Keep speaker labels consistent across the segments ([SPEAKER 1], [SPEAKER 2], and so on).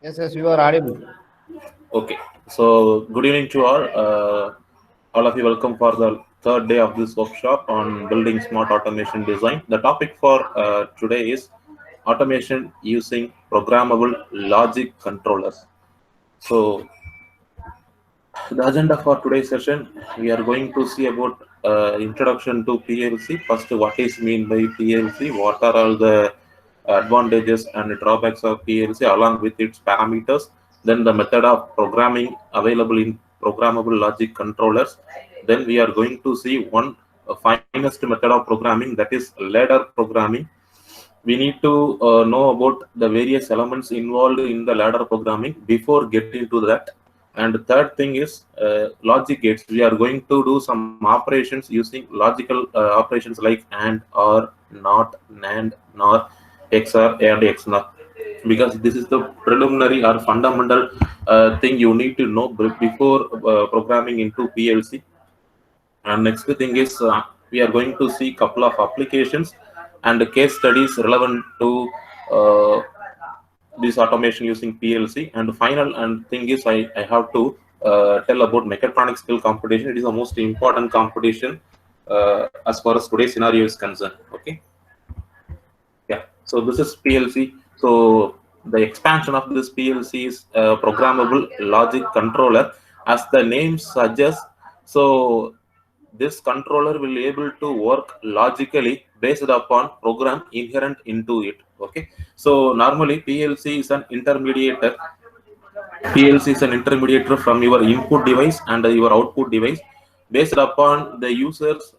[SPEAKER 1] Yes, yes, you are audible.
[SPEAKER 2] Okay, so good evening to all. All of you, welcome for the third day of this workshop on building smart automation design. The topic for today is automation using programmable logic controllers. So, the agenda for today's session, we are going to see about introduction to PLC. First, what is mean by PLC? What are all the advantages and drawbacks of PLC along with its parameters? Then the method of programming available in programmable logic controllers. Then we are going to see one finest method of programming, that is ladder programming. We need to know about the various elements involved in the ladder programming before getting to that. And the third thing is logic gates. We are going to do some operations using logical operations like AND, OR, NOT, NAND, NOR, XOR, and XNOR, because this is the preliminary or fundamental thing you need to know before programming into PLC. And next thing is we are going to see couple of applications and case studies relevant to uh, this automation using PLC. And the final and thing is I have to tell about mechatronics skill competition. It is the most important competition as far as today's scenario is concerned. Okay. Yeah. So this is PLC. So the expansion of this PLC is programmable logic controller, as the name suggests. So this controller will able to work logically based upon program inherent into it. Okay. So normally PLC is an intermediator from your input device and your output device based upon the user's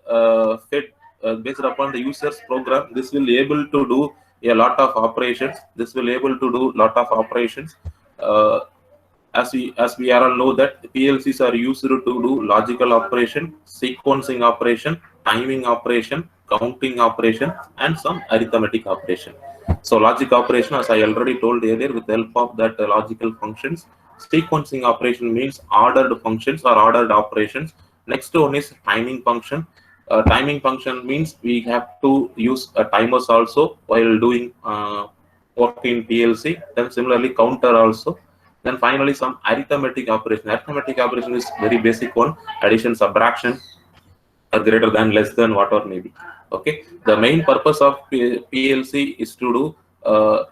[SPEAKER 2] based upon the user's program. This will able to do a lot of operations. This will able to do lot of operations. Uh, as we all know that PLCs are used to do logical operation, sequencing operation, timing operation, counting operation, and some arithmetic operation. So logic operation, as I already told earlier, with the help of that logical functions. Sequencing operation means ordered functions or ordered operations. Next one is timing function. Timing function means we have to use timers also while doing work in PLC. Then similarly counter also. Then finally some arithmetic operation. Arithmetic operation is very basic one: addition, subtraction, or greater than, less than, whatever maybe. Okay. The main purpose of PLC uh,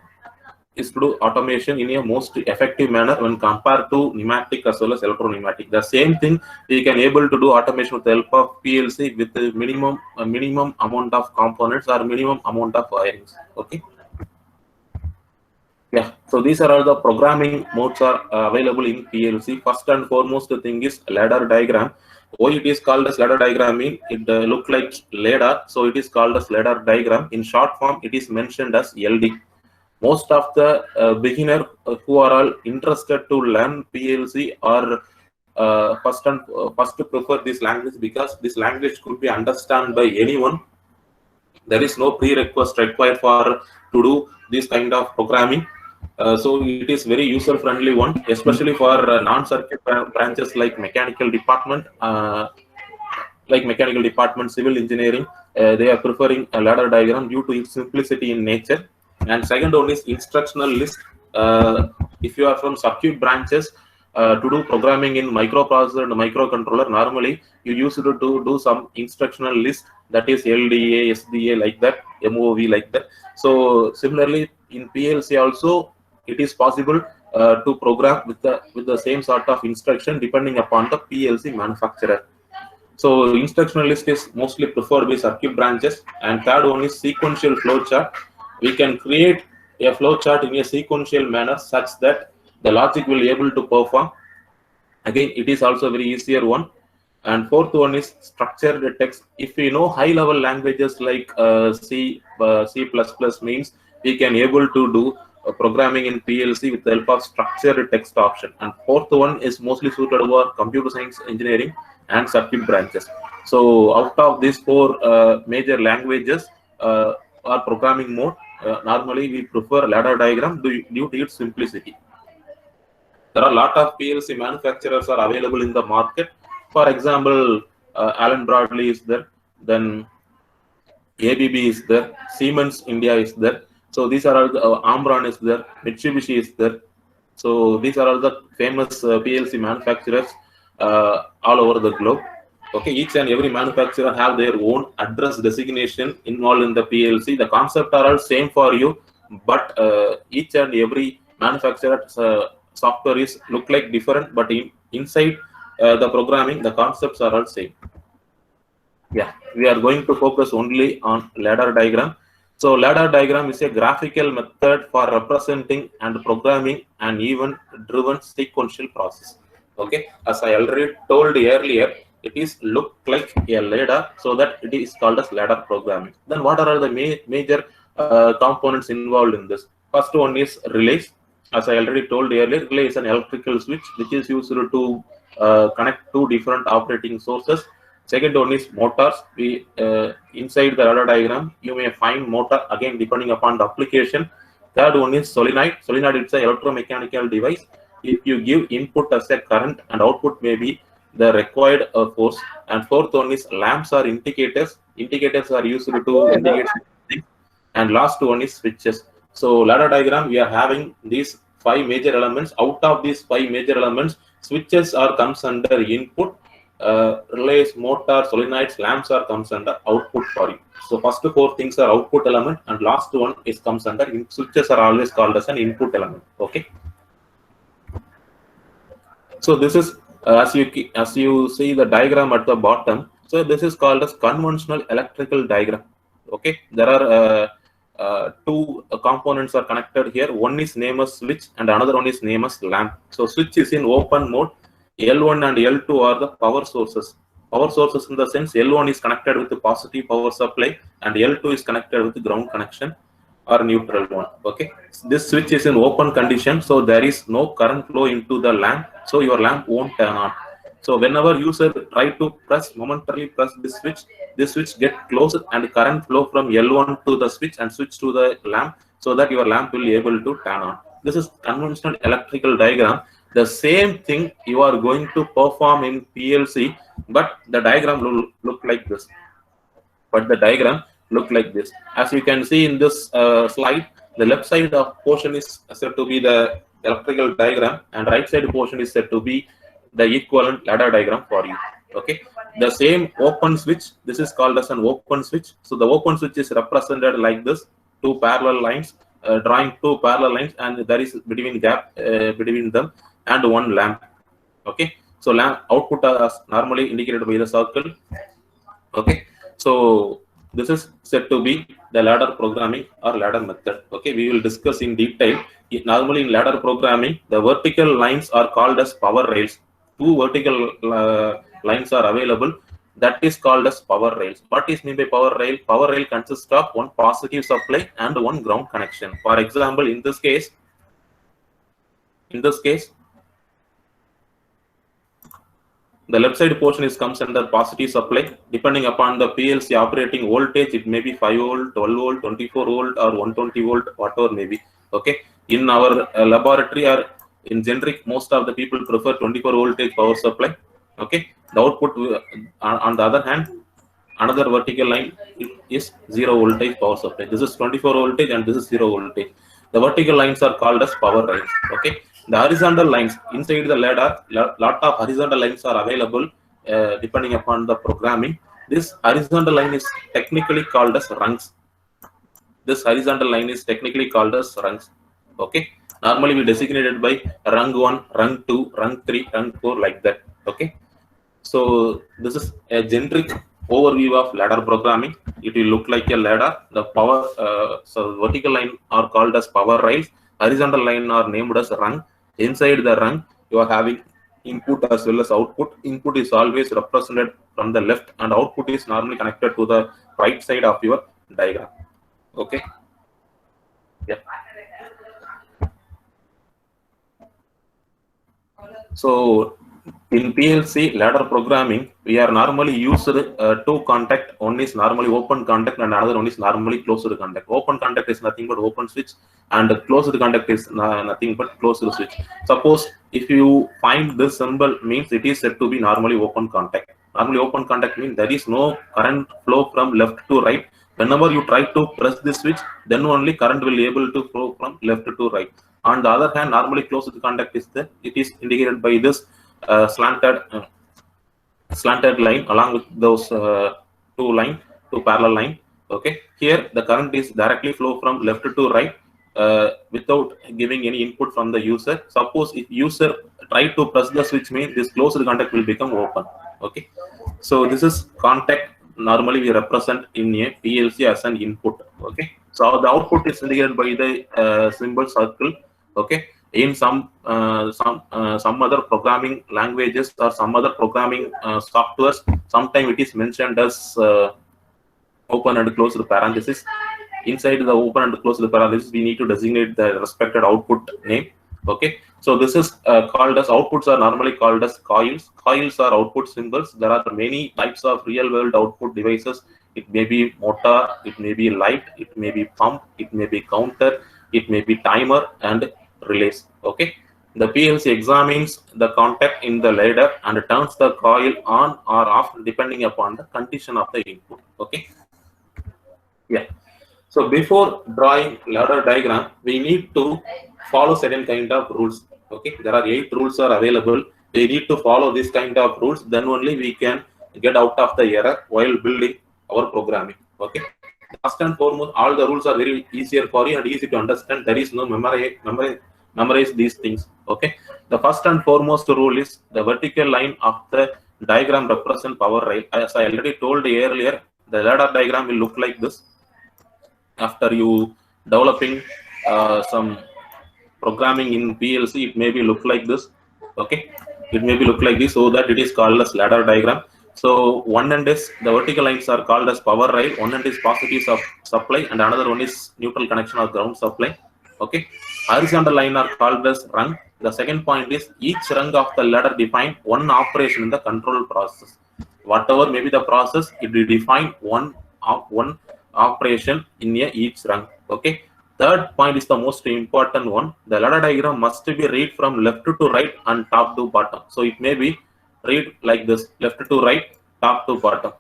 [SPEAKER 2] is to do automation in a most effective manner when compared to pneumatic as well as electro-pneumatic. The same thing we can able to do automation with the help of PLC with the minimum amount of components or minimum amount of wirings. Okay. Yeah, so these are all the programming modes are available in PLC. First and foremost, the thing is ladder diagram. Why it is called as ladder diagram? Mean it look like ladder, so it is called as ladder diagram. In short form, it is mentioned as LD. Most of the beginner who are all interested to learn PLC are first to prefer this language, because this language could be understood by anyone. There is no prerequisite required for to do this kind of programming. So it is very user friendly one, especially for non-circuit branches like mechanical department, civil engineering. They are preferring a ladder diagram due to its simplicity in nature. And second one is instructional list. If you are from circuit branches, to do programming in microprocessor and microcontroller, normally you use it to do some instructional list, that is LDA, SDA, like that, MOV, like that. So similarly in PLC also it is possible to program with the same sort of instruction depending upon the PLC manufacturer. So instructional list is mostly preferred by circuit branches. And third one is sequential flowchart. We can create a flowchart in a sequential manner such that the logic will be able to perform. Again, it is also a very easier one. And fourth one is structured text. If we know high level languages like C++ means we can able to do programming in PLC with the help of structured text option. And fourth one is mostly suited for computer science engineering and circuit branches. So out of these four major languages or programming mode, normally we prefer ladder diagram due to its simplicity. There are a lot of PLC manufacturers are available in the market. For example, Allen Bradley is there, then ABB is there, Siemens India is there. So these are all Amron is there, Mitsubishi is there. So these are all the famous PLC manufacturers all over the globe. Okay, each and every manufacturer have their own address designation involved in the PLC. The concept are all same for you, but each and every manufacturer software is look like different, but inside the programming, the concepts are all same. Yeah, we are going to focus only on ladder diagram. So ladder diagram is a graphical method for representing and programming an event-driven sequential process. Okay, as I already told earlier, it is look like a ladder, so that it is called as ladder programming. Then what are the major components involved in this? First one is relays. As I already told earlier, relay is an electrical switch which is used to connect two different operating sources. Second one is motors. We inside the ladder diagram, you may find motor again depending upon the application. Third one is solenoid. Solenoid is an electromechanical device. If you give input as a current and output may be the required force. And fourth one is lamps or indicators. Indicators are used to indicate things. And last one is switches. So ladder diagram, we are having these 5 major elements. Out of these 5 major elements, switches are comes under input. Relays, motor, solenoids, lamps are comes under output for you. So first 4 things are output element, and last one is comes under switches are always called as an input element. Okay. So this is as you see the diagram at the bottom. So this is called as conventional electrical diagram. Okay, there are 2 components are connected here. One is named as switch and another one is named as lamp. So switch is in open mode. L1 and L2 are the power sources. Power sources in the sense L1 is connected with the positive power supply and L2 is connected with the ground connection or neutral one. Okay, this switch is in open condition, so there is no current flow into the lamp, so your lamp won't turn on. So whenever user try to momentarily press this switch get closed and current flow from L1 to the switch and switch to the lamp, so that your lamp will be able to turn on. This is conventional electrical diagram. The same thing you are going to perform in PLC, but the diagram will look like this. As you can see in this slide, the left side of portion is said to be the electrical diagram, and right side portion is said to be the equivalent ladder diagram for you. Okay, the same open switch, this is called as an open switch. So the open switch is represented like this: 2 parallel lines, drawing 2 parallel lines, and there is between gap between them, and 1 lamp. Okay, so lamp output are normally indicated by the circle. Okay, so this is said to be the ladder programming or ladder method. Okay, we will discuss in detail. Normally in ladder programming, the vertical lines are called as power rails. 2 vertical lines are available. That is called as power rails. What is meant by power rail? Power rail consists of 1 positive supply and 1 ground connection. For example, in this case, the left side portion is comes under positive supply. Depending upon the PLC operating voltage, it may be 5 volt, 12 volt, 24 volt, or 120 volt, whatever may be. Okay. In our laboratory or in generic, most of the people prefer 24 voltage power supply. Okay. The output, on the other hand, another vertical line is 0 voltage power supply. This is 24 voltage and this is 0 voltage. The vertical lines are called as power rails. Okay. The horizontal lines inside the ladder, lot of horizontal lines are available depending upon the programming. This horizontal line is technically called as rungs. Okay. Normally we designated by rung 1, rung 2, rung 3, rung 4, like that. Okay. So this is a generic overview of ladder programming. It will look like a ladder. The power, so vertical line are called as power rails. Horizontal line are named as rung. Inside the rung, you are having input as well as output. Input is always represented from the left, and output is normally connected to the right side of your diagram. Okay. Yeah. So in PLC ladder programming, we are normally used 2 contact. One is normally open contact and another one is normally closed contact. Open contact is nothing but open switch, and closed contact is nothing but closed switch. Suppose if you find this symbol, means it is said to be normally open contact. Normally open contact means there is no current flow from left to right. Whenever you try to press this switch, then only current will be able to flow from left to right. On the other hand, normally closed contact is it is indicated by this slanted line along with those two parallel line. Okay, here the current is directly flow from left to right without giving any input from the user. Suppose if user try to press the switch, means this closed contact will become open. Okay, so this is contact. Normally we represent in a PLC as an input. Okay, so the output is indicated by the symbol circle. Okay, in some other programming languages or some other programming softwares, sometimes it is mentioned as open and close the parenthesis. Inside the open and close the parenthesis, we need to designate the respected output name. Okay, so this is called as outputs are normally called as coils. Coils are output symbols. There are many types of real world output devices. It may be motor, it may be light, it may be pump, it may be counter, it may be timer and relays. Okay, the PLC examines the contact in the ladder and turns the coil on or off depending upon the condition of the input. Okay, yeah. So before drawing ladder diagram, we need to follow certain kind of rules. Okay, there are 8 rules are available. We need to follow this kind of rules. Then only we can get out of the error while building our programming. Okay. First and foremost, all the rules are very easier for you and easy to understand. There is no memorize these things. Okay. The first and foremost rule is the vertical line of the diagram represent power rail. As I already told earlier, the ladder diagram will look like this. After you developing some programming in PLC, it may be look like this. Okay, it may be look like this, so that it is called as ladder diagram. So one end is the vertical lines are called as power rail. One end is positive supply, and another one is neutral connection or ground supply. Okay, horizontal line are called as rung. The second point is each rung of the ladder define one operation in the control process. Whatever may be the process, it will define one operation in each rung. Okay. Third point is the most important one. The ladder diagram must be read from left to right and top to bottom. So it may be read like this: left to right, top to bottom,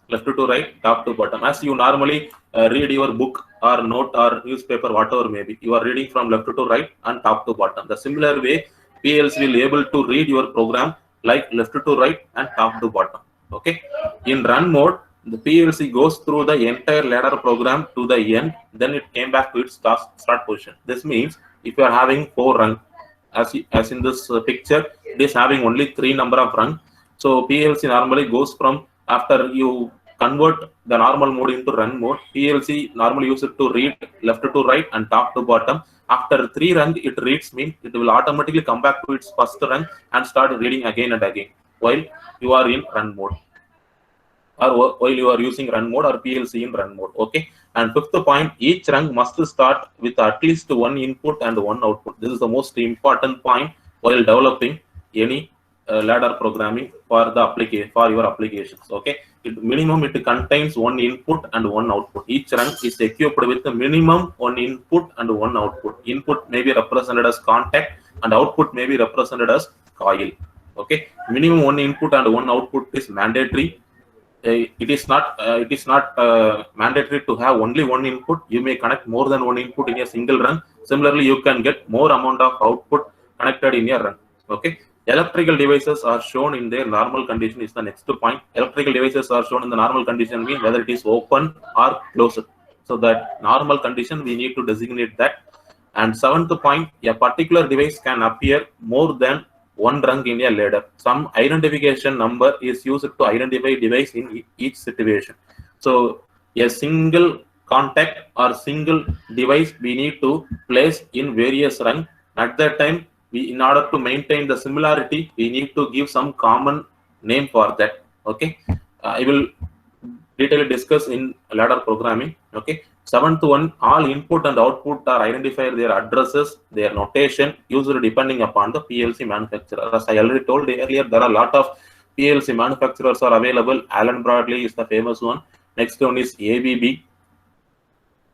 [SPEAKER 2] left to right, top to bottom. As you normally read your book or note or newspaper, whatever may be, you are reading from left to right and top to bottom. The similar way, PLC will able to read your program like left to right and top to bottom. Okay. In run mode, the PLC goes through the entire ladder program to the end, then it came back to its start position. This means if you are having 4 rung, as in this picture, it is having only 3 number of rung. So PLC normally goes from, after you convert the normal mode into run mode, PLC normally use it to read left to right and top to bottom. After 3 rung, it reads, means it will automatically come back to its first rung and start reading again and again while you are in run mode, or while you are using run mode or PLC in run mode. Okay. And fifth point, each rung must start with at least 1 input and 1 output. This is the most important point while developing any ladder programming for the application, for your applications. Okay. Minimum it contains 1 input and 1 output. Each rung is equipped with the minimum 1 input and 1 output. Input may be represented as contact and output may be represented as coil. Okay. Minimum 1 input and 1 output is mandatory. It is not mandatory to have only 1 input. You may connect more than 1 input in a single run. Similarly, you can get more amount of output connected in a run. Okay. Electrical devices are shown in their normal condition is the next point. Electrical devices are shown in the normal condition means whether it is open or closed. So that normal condition we need to designate that. And 7th point, a particular device can appear more than 1 rung in a ladder. Some identification number is used to identify device in each situation. So a single contact or single device we need to place in various rung. At that time, in order to maintain the similarity, we need to give some common name for that. Okay. I will detailedly discuss in ladder programming. Okay. 7th one, all input and output are identified, their addresses, their notation, usually depending upon the PLC manufacturer. As I already told earlier, there are a lot of PLC manufacturers are available. Allen Bradley is the famous one. Next one is ABB.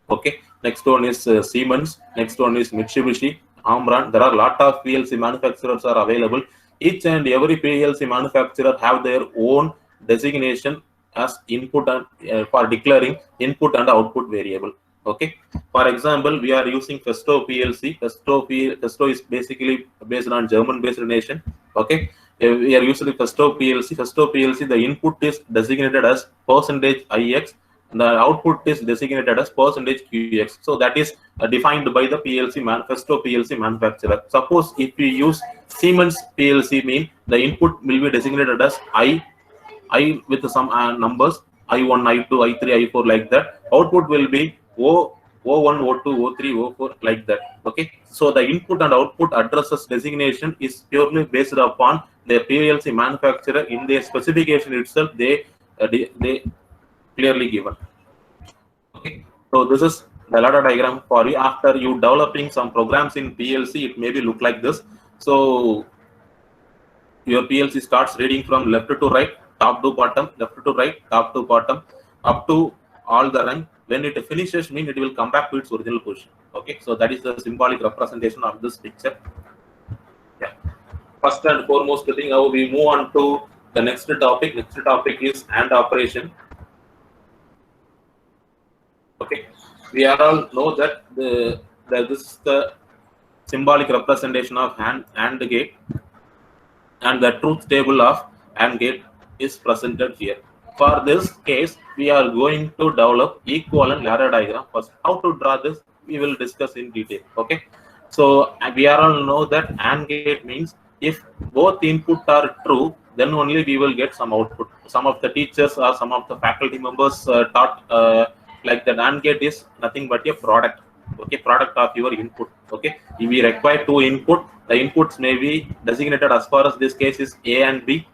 [SPEAKER 2] Okay. Next one is Siemens. Next one is Mitsubishi, Omron. There are a lot of PLC manufacturers are available. Each and every PLC manufacturer have their own designation as input and for declaring input and output variable. Okay. For example, we are using Festo PLC. Festo is basically based on German-based nation. Okay. We are using Festo PLC. Festo PLC, the input is designated as %IX. The output is designated as %QX. So that is defined by the Festo PLC manufacturer. Suppose if we use Siemens PLC, mean the input will be designated as I with some numbers I1, I2, I3, I4 like that. Output will be O1, O2, O3, O4 like that. Okay. So the input and output addresses designation is purely based upon the PLC manufacturer in their specification itself. They clearly given. Okay. So this is the ladder diagram for you. After you developing some programs in PLC, it maybe look like this. So your PLC starts reading from left to right, top to bottom, left to right, top to bottom, up to all the run. When it finishes, mean it will come back to its original position. Okay, so that is the symbolic representation of this picture. Yeah. First and foremost thing, now we move on to the next topic. Next topic is AND operation. Okay, we all know that this is the symbolic representation of AND gate, and the truth table of AND gate is presented here. For this case, we are going to develop equivalent ladder diagram. First, how to draw this, we will discuss in detail. Okay, so we all know that AND gate means if both inputs are true, then only we will get some output. Some of the teachers or some of the faculty members taught like the AND gate is nothing but a product. Okay, product of your input. Okay, if we require two input, the inputs may be designated as far as this case is A and B.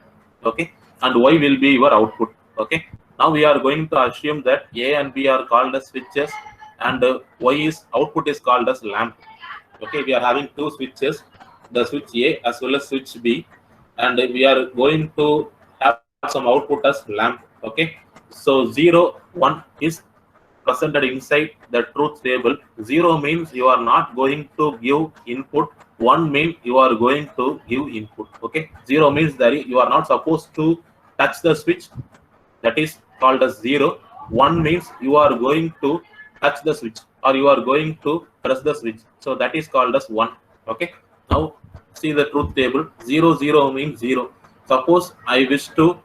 [SPEAKER 2] Okay, and Y will be your output. Okay, now we are going to assume that A and B are called as switches, and Y is output is called as lamp. Okay, we are having two switches, the switch A as well as switch B, and we are going to have some output as lamp. Okay, so 0, 1 is presented inside the truth table. 0 means you are not going to give input. 1 means you are going to give input. Okay, 0 means that you are not supposed to touch the switch. That is called as 0. 1 means you are going to touch the switch or you are going to press the switch. So that is called as 1. Okay. Now see the truth table. 0, 0 means 0. Suppose I wish to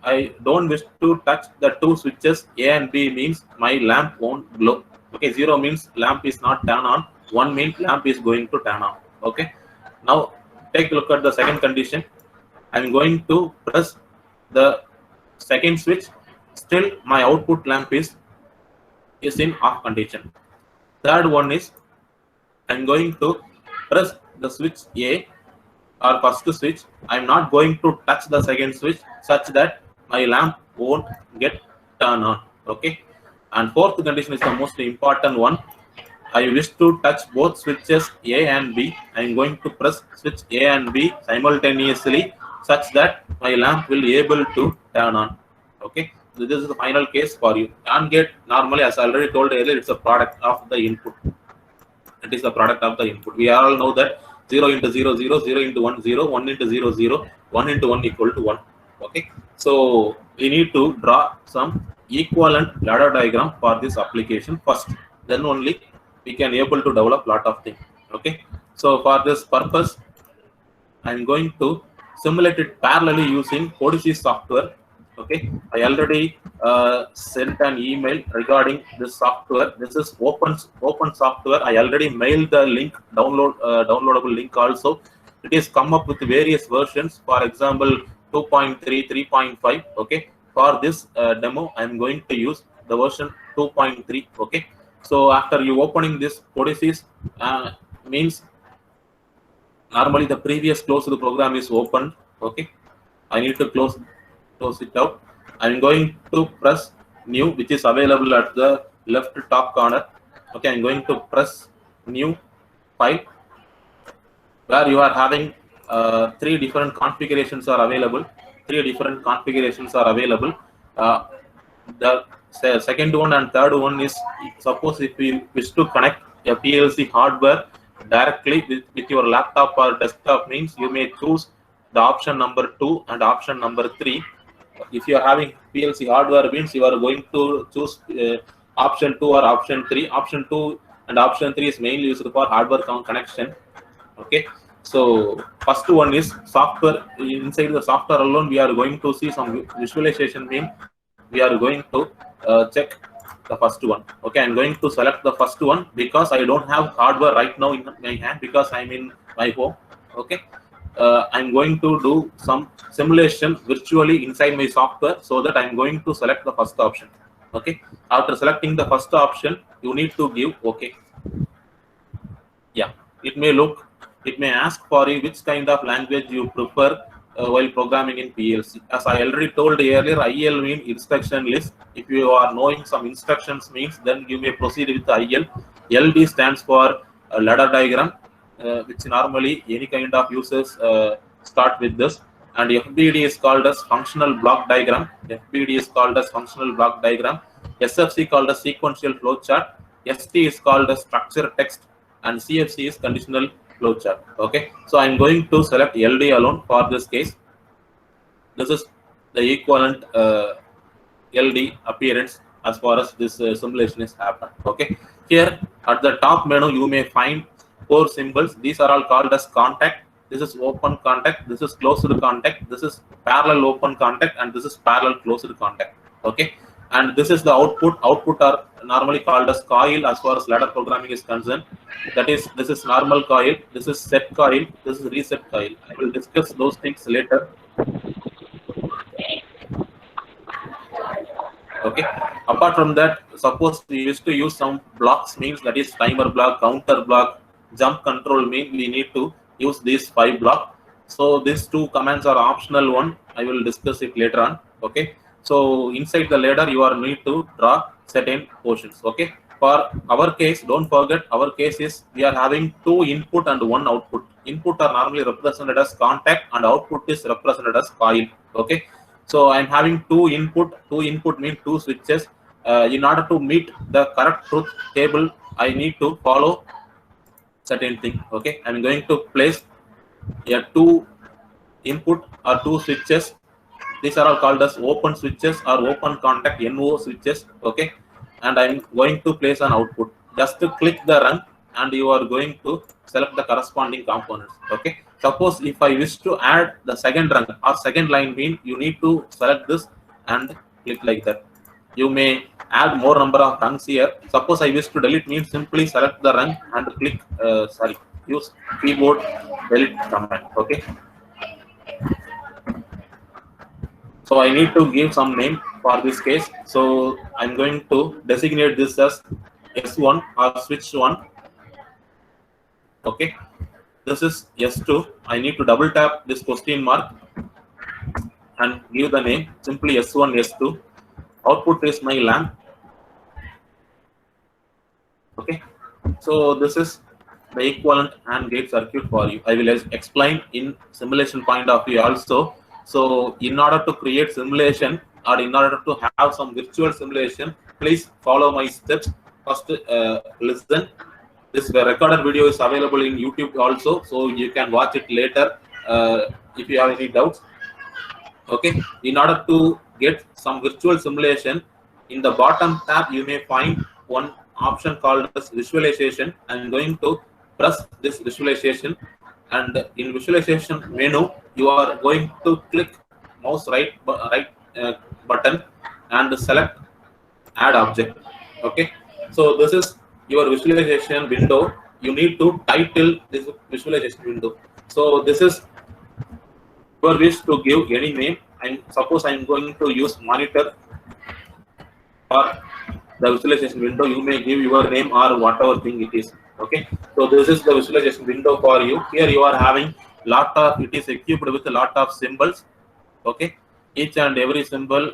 [SPEAKER 2] I don't wish to touch the two switches A and B, means my lamp won't glow. Okay, 0 means lamp is not turned on. 1 means lamp is going to turn on. Okay. Now take a look at the second condition. I'm going to press the second switch. Still my output lamp is in off condition. Third one is I'm going to press the switch A or first switch. I'm not going to touch the second switch such that my lamp won't get turned on. Okay, and fourth condition is the most important one. I wish to touch both switches A and B. I'm going to press switch A and B simultaneously such that my lamp will be able to turn on. Okay, so this is the final case for you. AND gate normally, as I already told earlier, it's a product of the input. It is the product of the input. We all know that 0 into 0, 0, 0 into 1, 0, 1 into 0, 0, 1 into 1 equal to 1. Okay, so we need to draw some equivalent ladder diagram for this application first. Then only we can able to develop lot of things. Okay, so for this purpose, I'm going to simulate it parallelly using Odyssey software. Okay, I already sent an email regarding this software. This is open software. I already mailed the link, downloadable link also. It is come up with various versions. For example, 2.3, 3.5. Okay, for this demo, I'm going to use the version 2.3. Okay, so after you opening this Odyssey, means normally the previous closed program is open. Okay, I need to close it out. I'm going to press new, which is available at the left top corner. Okay, I'm going to press new file, where you are having 3 different configurations are available. 3 different configurations are available. The second one and third one is, suppose if you wish to connect a PLC hardware directly with your laptop or desktop, means you may choose the option number 2 and option number 3. If you are having PLC hardware, means you are going to choose option 2 or option 3. Option 2 and option 3 is mainly used for hardware connection. Okay, so first one is software. Inside the software alone, we are going to see some visualization mean. We are going to check the first one. Okay, I'm going to select the first one because I don't have hardware right now in my hand because I'm in my home. Okay, I'm going to do some simulation virtually inside my software, so that I'm going to select the first option. Okay, after selecting the first option, you need to give OK. Yeah, it may ask for you which kind of language you prefer while programming in PLC. As I already told earlier, IL means instruction list. If you are knowing some instructions means, then you may proceed with IL. LD stands for ladder diagram, which normally any kind of users start with this. And FBD is called as functional block diagram. FBD is called as functional block diagram. SFC called as sequential flow chart. ST is called as structure text, and CFC is conditional flowchart. Okay, so I'm going to select LD alone for this case. This is the equivalent LD appearance as far as this simulation is happened. Okay, here at the top menu you may find 4 symbols. These are all called as contact. This is open contact, this is closed contact, this is parallel open contact, and this is parallel closed contact. Okay, and this is the output. Output are normally called as coil as far as ladder programming is concerned. That is, this is normal coil, this is set coil, this is reset coil. I will discuss those things later. Okay, apart from that, suppose we used to use some blocks, means that is timer block, counter block, jump control, mean we need to use these 5 blocks. So these 2 commands are optional one. I will discuss it later on. Okay, so inside the ladder you are need to draw certain portions. Okay, for our case, don't forget, our case is we are having 2 input and 1 output. Input are normally represented as contact and output is represented as coil. Okay, so I'm having 2 input. 2 input means 2 switches. In order to meet the correct truth table, I need to follow certain thing. Okay, I'm going to place a 2 input or 2 switches. These are all called as open switches or open contact NO switches. Okay, and I'm going to place an output. Just to click the run, and you are going to select the corresponding components. Okay, suppose if I wish to add the second run or second line, mean you need to select this and click like that. You may add more number of rungs here. Suppose I wish to delete, means simply select the run and click use keyboard delete command. Okay, so I need to give some name for this case. So I'm going to designate this as S1 or switch 1. Okay, this is S2. I need to double tap this question mark and give the name simply S1, S2. Output is my lamp. Okay, so this is the equivalent AND gate circuit for you. I will explain in simulation point of view also. So in order to create simulation or in order to have some virtual simulation, please follow my steps. First, listen. This recorded video is available in YouTube also, so you can watch it later if you have any doubts. Okay, in order to get some virtual simulation, in the bottom tab you may find one option called as visualization. I'm going to press this visualization, and in visualization menu you are going to click mouse right button and select add object. Okay, so this is your visualization window. You need to title this visualization window. So this is your wish to give any name. Suppose I'm going to use monitor or the visualization window. You may give your name or whatever thing it is. Okay, so this is the visualization window for you. Here you are having it is equipped with a lot of symbols. Okay, each and every symbol,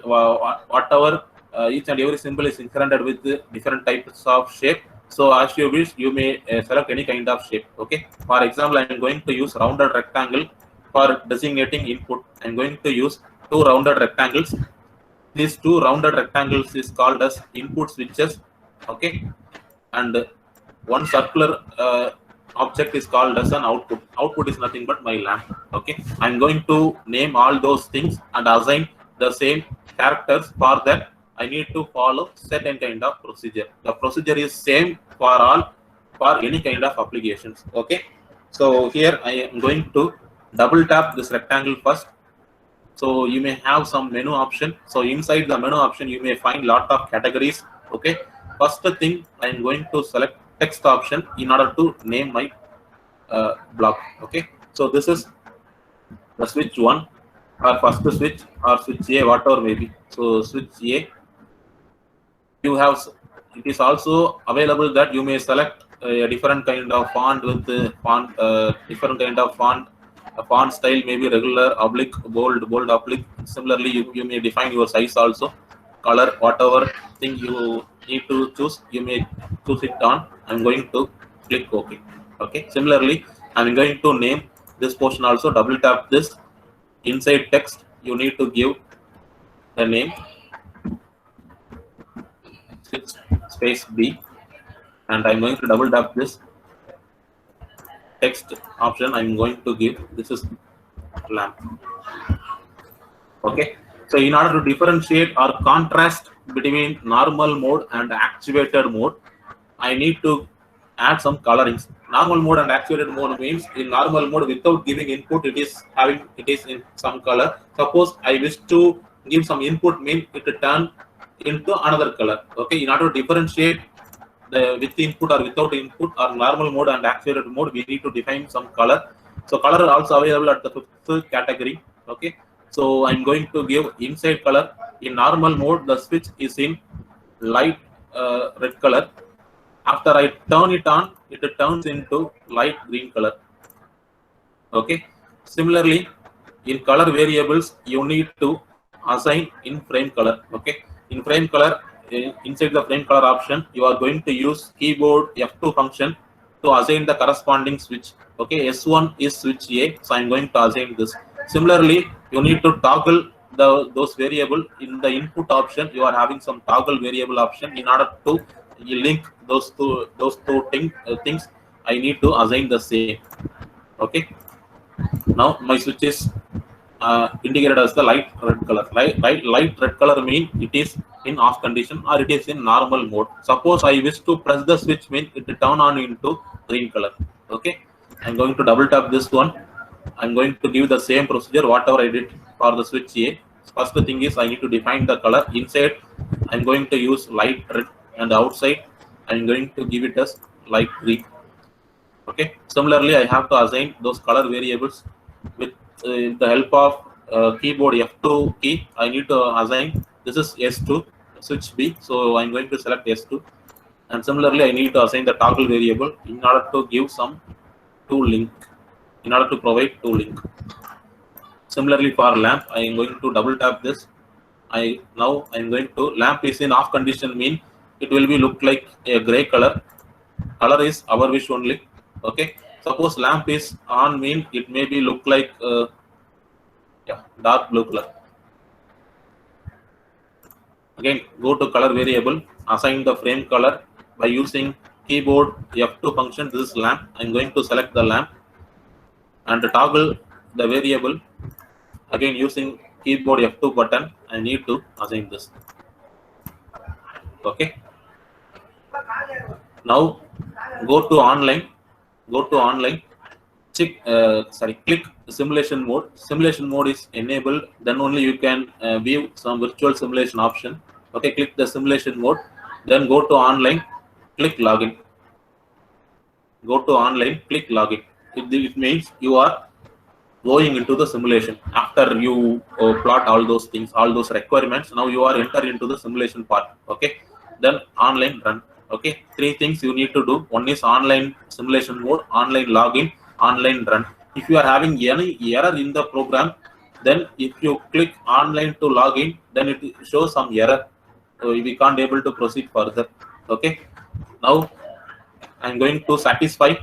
[SPEAKER 2] whatever each and every symbol is included with different types of shape. So as you wish, you may select any kind of shape. Okay, for example, I am going to use rounded rectangle for designating input. I am going to use 2 rounded rectangles. These 2 rounded rectangles is called as input switches. Okay, and one circular object is called as an output. Output is nothing but my lamp. Okay, I'm going to name all those things and assign the same characters for that. I need to follow certain kind of procedure. The procedure is same for all, for any kind of applications. Okay. So here I am going to double tap this rectangle first. So you may have some menu option. So inside the menu option, you may find lot of categories. Okay. First thing, I am going to select text option in order to name my block. Okay. So this is the switch 1 or first switch or switch A, whatever maybe. So switch A, you have, it is also available that you may select a different kind of font with font, different kind of font. A font style may be regular, oblique, bold, oblique. Similarly, you may define your size also, color, whatever thing you need to choose, you may choose it on. I'm going to click OK. Okay. Similarly, I'm going to name this portion also. Double tap this. Inside text, you need to give the name space B, and I'm going to double tap this text option. I'm going to give, this is lamp. Okay. So in order to differentiate or contrast between normal mode and activated mode, I need to add some colorings. Normal mode and activated mode means in normal mode, without giving input, it is in some color. Suppose I wish to give some input, mean it will turn into another color. Okay. In order to differentiate the with input or without input or normal mode and activated mode, we need to define some color. So color are also available at the fifth category. Okay. So I'm going to give inside color. In normal mode, the switch is in light red color. After I turn it on, it turns into light green color. Okay. Similarly, in color variables, you need to assign in frame color. Okay. In frame color, inside the frame color option, you are going to use keyboard F2 function to assign the corresponding switch. Okay. S1 is switch A, so I'm going to assign this. Similarly, you need to toggle those variable in the input option. You are having some toggle variable option. In order to link those two things, I need to assign the same. Okay. Now my switch is indicated as the light red color. Light red color mean it is in off condition or it is in normal mode. Suppose I wish to press the switch, mean it will turn on into green color. Okay. I'm going to double tap this one. I'm going to give the same procedure whatever I did for the switch A. First thing is I need to define the color. Inside, I'm going to use light red, and outside I'm going to give it as light green. Okay. Similarly, I have to assign those color variables with the help of keyboard F2 key. I need to assign, this is S2 switch B, so I'm going to select S2, and similarly I need to assign the toggle variable in order to give some two link, in order to provide two link. Similarly for lamp, I am going to double tap this. Now I'm going to, lamp is in off condition, mean it will be look like a gray color. Color is our wish only. Okay. Suppose lamp is on, mean it may be look like dark blue color. Again, go to color variable, assign the frame color by using keyboard F2 function. This is lamp. I'm going to select the lamp and toggle the variable. Again, using keyboard F2 button, I need to assign this. Okay. Now go to online. Click simulation mode. Simulation mode is enabled, then only you can view some virtual simulation option. Okay, click the simulation mode, then go to online, click login. Go to online, click login. It means you are going into the simulation. After you plot all those things, all those requirements, now you are enter into the simulation part. Okay, then online run. Okay, three things you need to do. One is online simulation mode, online login, online run. If you are having any error in the program, then if you click online to login, then it shows some error. So we can't able to proceed further. Okay, now I'm going to satisfy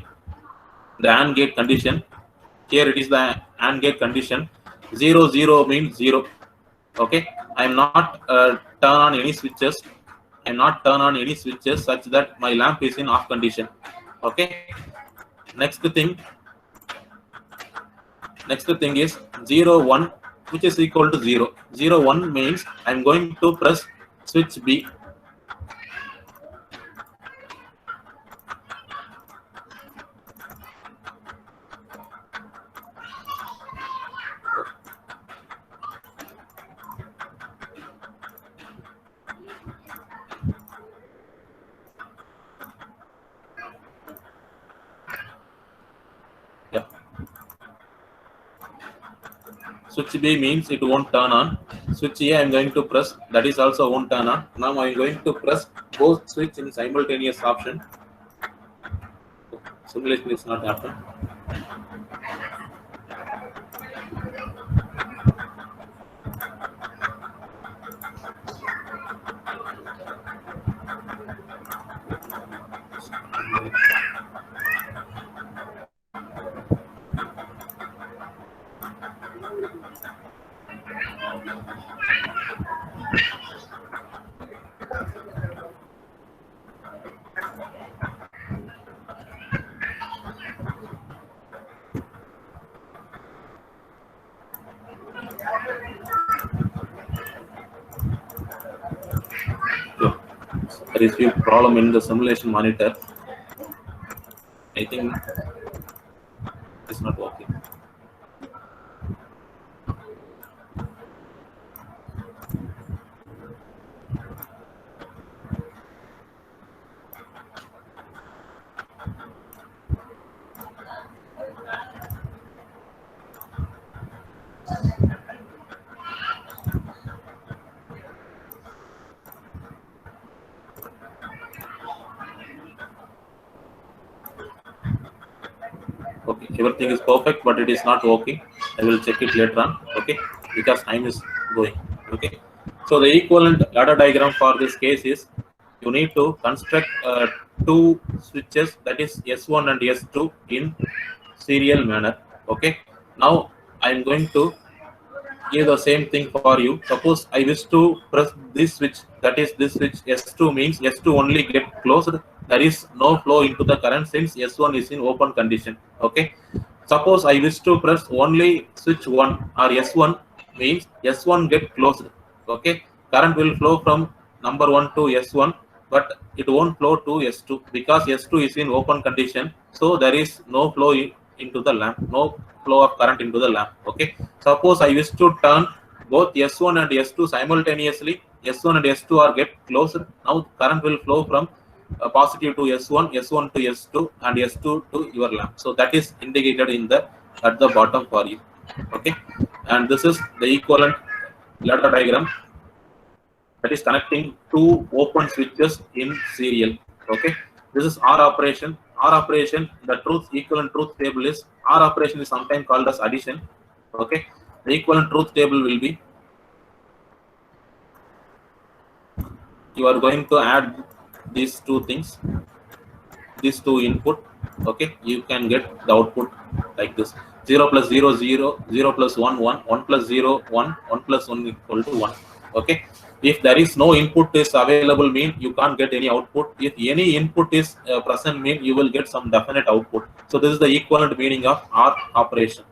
[SPEAKER 2] the AND gate condition. Here it is the AND gate condition. 0 0 means 0. Okay, I'm not turn on any switches. I'm not turn on any switches such that my lamp is in off condition. Okay. Next thing is 0 1, which is equal to 0. 0 1 means I'm going to press switch B. Yeah. Switch B means it won't turn on. Switch A I am going to press, that is also won't turn on. Now I am going to press both switch in simultaneous option. Simulation is not happening. So, there is a problem in the simulation monitor. I think it's not working. Okay, everything is perfect, but it is not working. I will check it later on. Okay, because time is going. Okay, so the equivalent ladder diagram for this case is you need to construct two switches, that is S1 and S2 in serial manner. Okay, now I am going to give the same thing for you. Suppose I wish to press this switch, that is this switch S2 means S2 only get closed. There is no flow into the current since S1 is in open condition. Okay. Suppose I wish to press only switch 1 or S1 means S1 get closed. Okay. Current will flow from number 1 to S1, but it won't flow to S2 because S2 is in open condition. So there is no flow into the lamp, no flow of current into the lamp. Okay. Suppose I wish to turn both S1 and S2 simultaneously. S1 and S2 are get closed. Now current will flow from positive to S1, S1 to S2, and S2 to your lamp. So that is indicated in the at the bottom for you. Okay, and this is the equivalent ladder diagram that is connecting two open switches in serial. Okay, this is OR operation. OR operation, the equivalent truth table is OR operation is sometimes called as addition. Okay, the equivalent truth table will be you are going to add these two things, these two input. Okay, you can get the output like this: 0 plus 0 0, 0 plus 1 1, 1 plus 0 1, 1 plus 1 equal to 1. Okay, if there is no input is available mean you can't get any output. If any input is present mean you will get some definite output. So this is the equivalent meaning of OR operation.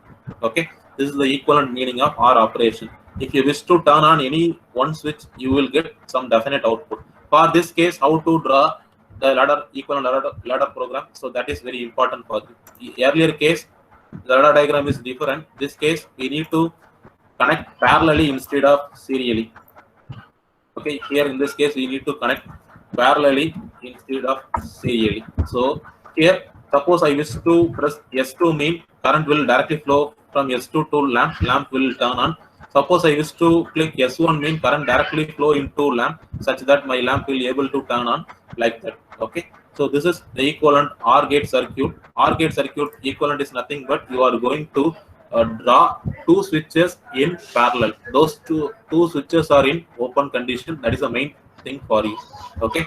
[SPEAKER 2] Okay, this is the equivalent meaning of OR operation. If you wish to turn on any one switch, you will get some definite output. For this case, how to draw the equivalent ladder program? So that is very important for you. The earlier case, the ladder diagram is different. This case, we need to connect parallelly instead of serially. Okay, here in this case, we need to connect parallelly instead of serially. So here, suppose I wish to press S2 mean current will directly flow from S2 to lamp, lamp will turn on. Suppose I wish to click S1 mean current directly flow into lamp such that my lamp will be able to turn on like that. Okay, so this is the equivalent OR gate circuit. OR gate circuit equivalent is nothing but you are going to draw two switches in parallel. Those two switches are in open condition. That is the main thing for you. Okay,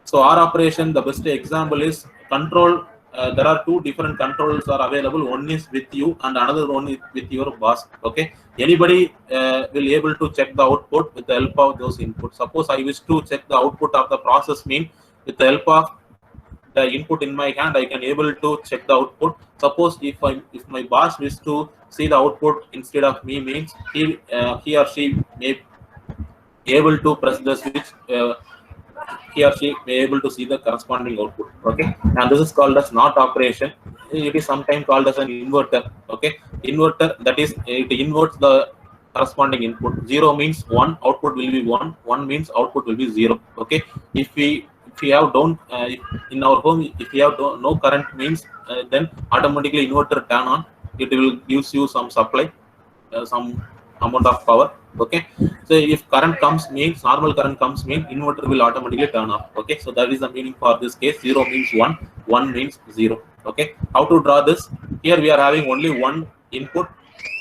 [SPEAKER 2] so OR operation, the best example is control. There are two different controls are available. One is with you and another one is with your boss. Okay, anybody will able to check the output with the help of those inputs. Suppose I wish to check the output of the process mean with the help of the input in my hand I can able to check the output. Suppose if my boss wish to see the output instead of me means he or she may able to press the switch, he or she may able to see the corresponding output. Okay, and this is called as NOT operation. It is sometimes called as an inverter. Okay, inverter, that is, it inverts the corresponding input. 0 means 1, output will be 1. 1 means output will be 0. Okay, if we have in our home, if we have no current means, then automatically inverter turn on. It will gives you some supply, some amount of power. Okay, so if current comes means, normal current comes means, inverter will automatically turn off. Okay, so that is the meaning for this case. 0 means 1, 1 means 0. Okay, how to draw this? Here we are having only one input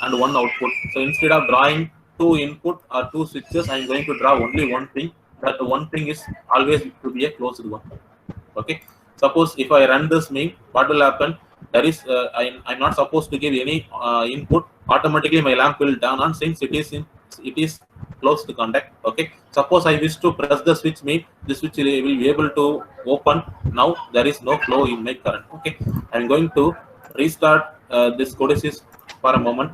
[SPEAKER 2] and one output. So instead of drawing two input or two switches, I am going to draw only one thing. That one thing is always to be a closed one. Okay, suppose if I run this mean, what will happen? That is, I'm not supposed to give any input. Automatically my lamp will turn on since it is closed contact. Okay, suppose I wish to press the switch, mean the switch will be able to open. Now there is no flow in my current. Okay, I'm going to restart this codices for a moment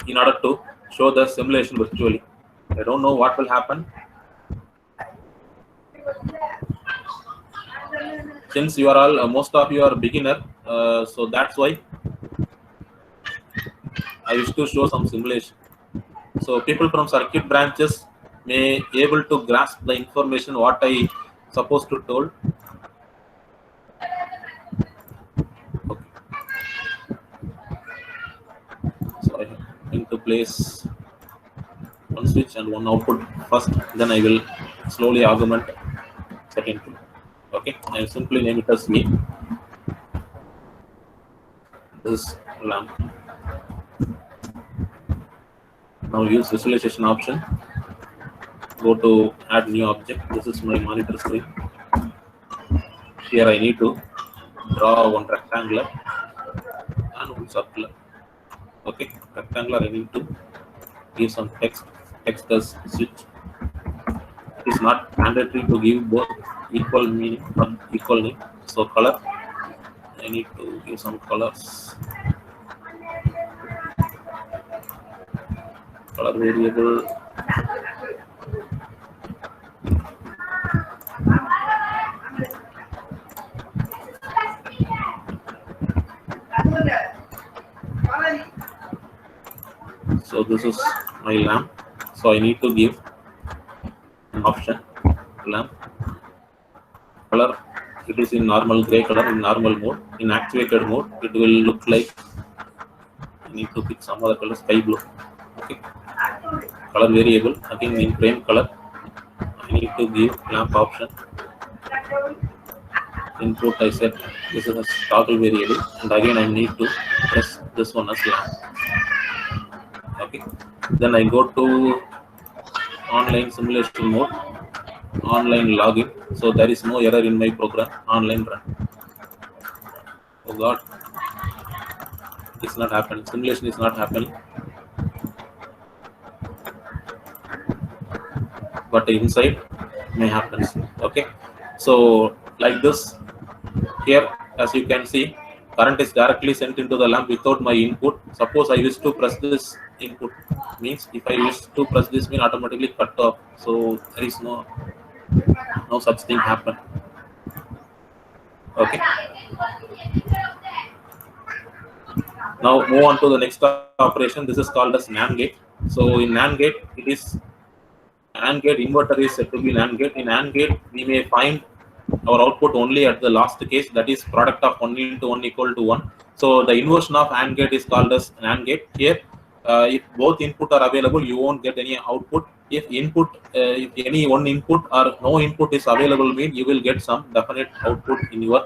[SPEAKER 2] in order to show the simulation virtually. I don't know what will happen. Since you are all, most of you are beginner, so that's why I wish to show some simulation. So people from circuit branches may able to grasp the information what I supposed to told. Okay. So I need to place one switch and one output first, then I will slowly augment second two. Okay, I simply name it as A. This lamp. Now use visualization option. Go to add new object. This is my monitor screen. Here I need to draw one rectangular and one circular. Okay, rectangular I need to give some text. Text as switch. It is not mandatory to give both equal meaning or equal name. So color, I need to give some colors. Color variable. So this is my lamp. So I need to give an option lamp color. It is in normal gray color in normal mode. In activated mode, it will look like, I need to pick some other color, sky blue. Okay. Color variable, again in frame color, I need to give lamp option. Input I said this is a toggle variable, and again I need to press this one as lamp. Okay. Then I go to online simulation mode, online login. So there is no error in my program. Online run. Oh God, it's not happening. Simulation is not happening. But inside may happen. Okay, so like this, here as you can see, current is directly sent into the lamp without my input. Suppose I wish to press this input, means if I wish to press this, mean automatically cut off. So there is no such thing happen. Okay, now move on to the next operation. This is called as NAND gate. So in NAND gate, it is AND gate. Inverter is said to be NAND gate. In AND gate, we may find our output only at the last case, that is product of 1 into 1 equal to 1. So the inversion of AND gate is called as NAND gate. Here, if both input are available, you won't get any output. If any one input or no input is available, mean you will get some definite output in your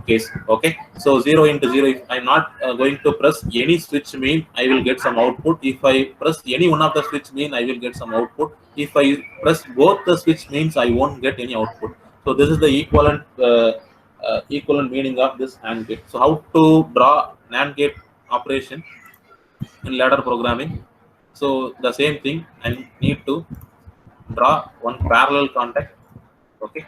[SPEAKER 2] case. Okay, so 0 into 0, if I'm not going to press any switch, mean I will get some output. If I press any one of the switch, mean I will get some output. If I press both the switch, means I won't get any output. So this is the equivalent meaning of this AND gate. So how to draw NAND gate operation in ladder programming? So the same thing, I need to draw one parallel contact. Okay,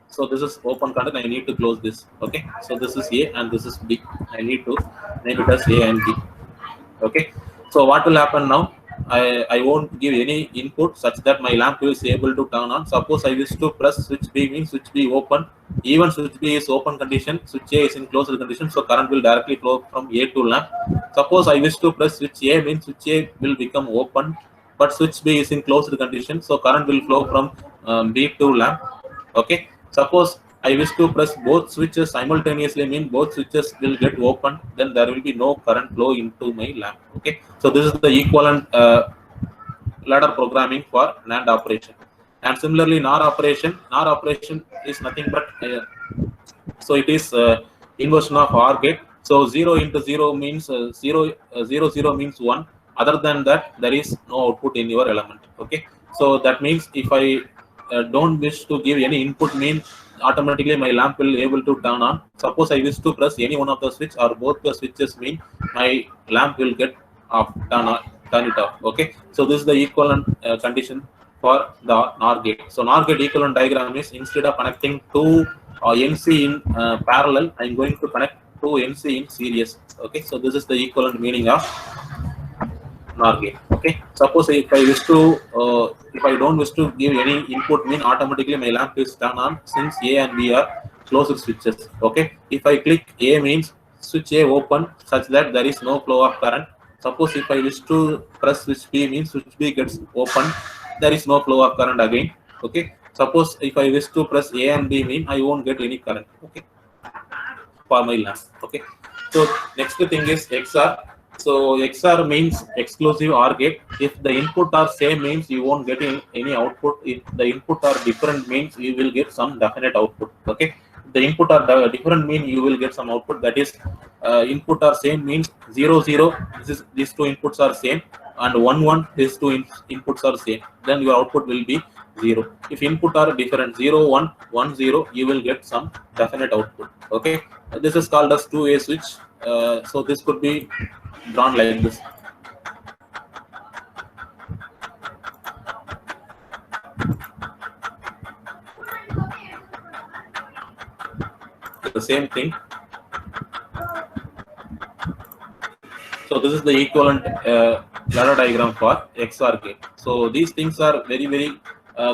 [SPEAKER 2] so this is open contact, I need to close this. Okay, so this is A and this is B. I need to name it as A and B. Okay, so what will happen now? I won't give any input such that my lamp is able to turn on. Suppose I wish to press switch B means switch B open. Even switch B is open condition, switch A is in closed condition, so current will directly flow from A to lamp. Suppose I wish to press switch A means switch A will become open, but switch B is in closed condition, so current will flow from B to lamp. Okay. Suppose I wish to press both switches simultaneously, mean both switches will get open, then there will be no current flow into my lamp. Okay, so this is the equivalent ladder programming for NAND operation. And similarly, NOR operation is nothing but so it is inversion of OR gate. So 0 into 0 means 0 means 1. Other than that, there is no output in your element. Okay, so that means if I don't wish to give any input, means automatically my lamp will able to turn on. Suppose I wish to press any one of the switch or both the switches, mean my lamp will get off, turn it off. Okay, so this is the equivalent condition for the NOR gate. So NOR gate equivalent diagram is, instead of connecting two NC in parallel, I'm going to connect two NC in series. Okay, so this is the equivalent meaning of NOR gate. Okay, suppose if I wish to if I don't wish to give any input, mean automatically my lamp is turned on, since A and B are closed switches. Okay, if I click A means switch A open such that there is no flow of current. Suppose if I wish to press switch B means switch B gets open, there is no flow of current again. Okay, suppose if I wish to press A and B mean I won't get any current. Okay, for my lamp. Okay, so next thing is XOR. So XOR means exclusive OR gate. If the input are same, means you won't get any output. If the input are different, means you will get some definite output. Okay, the input are different, mean you will get some output. That is, input are same means 0 0. These two inputs are same, and 1 1. These two inputs are same. Then your output will be 0. If input are different, 0 1 1 0, you will get some definite output. Okay, this is called as two-way switch. So this could be drawn like this. The same thing. So this is the equivalent ladder diagram for XOR gate. So these things are very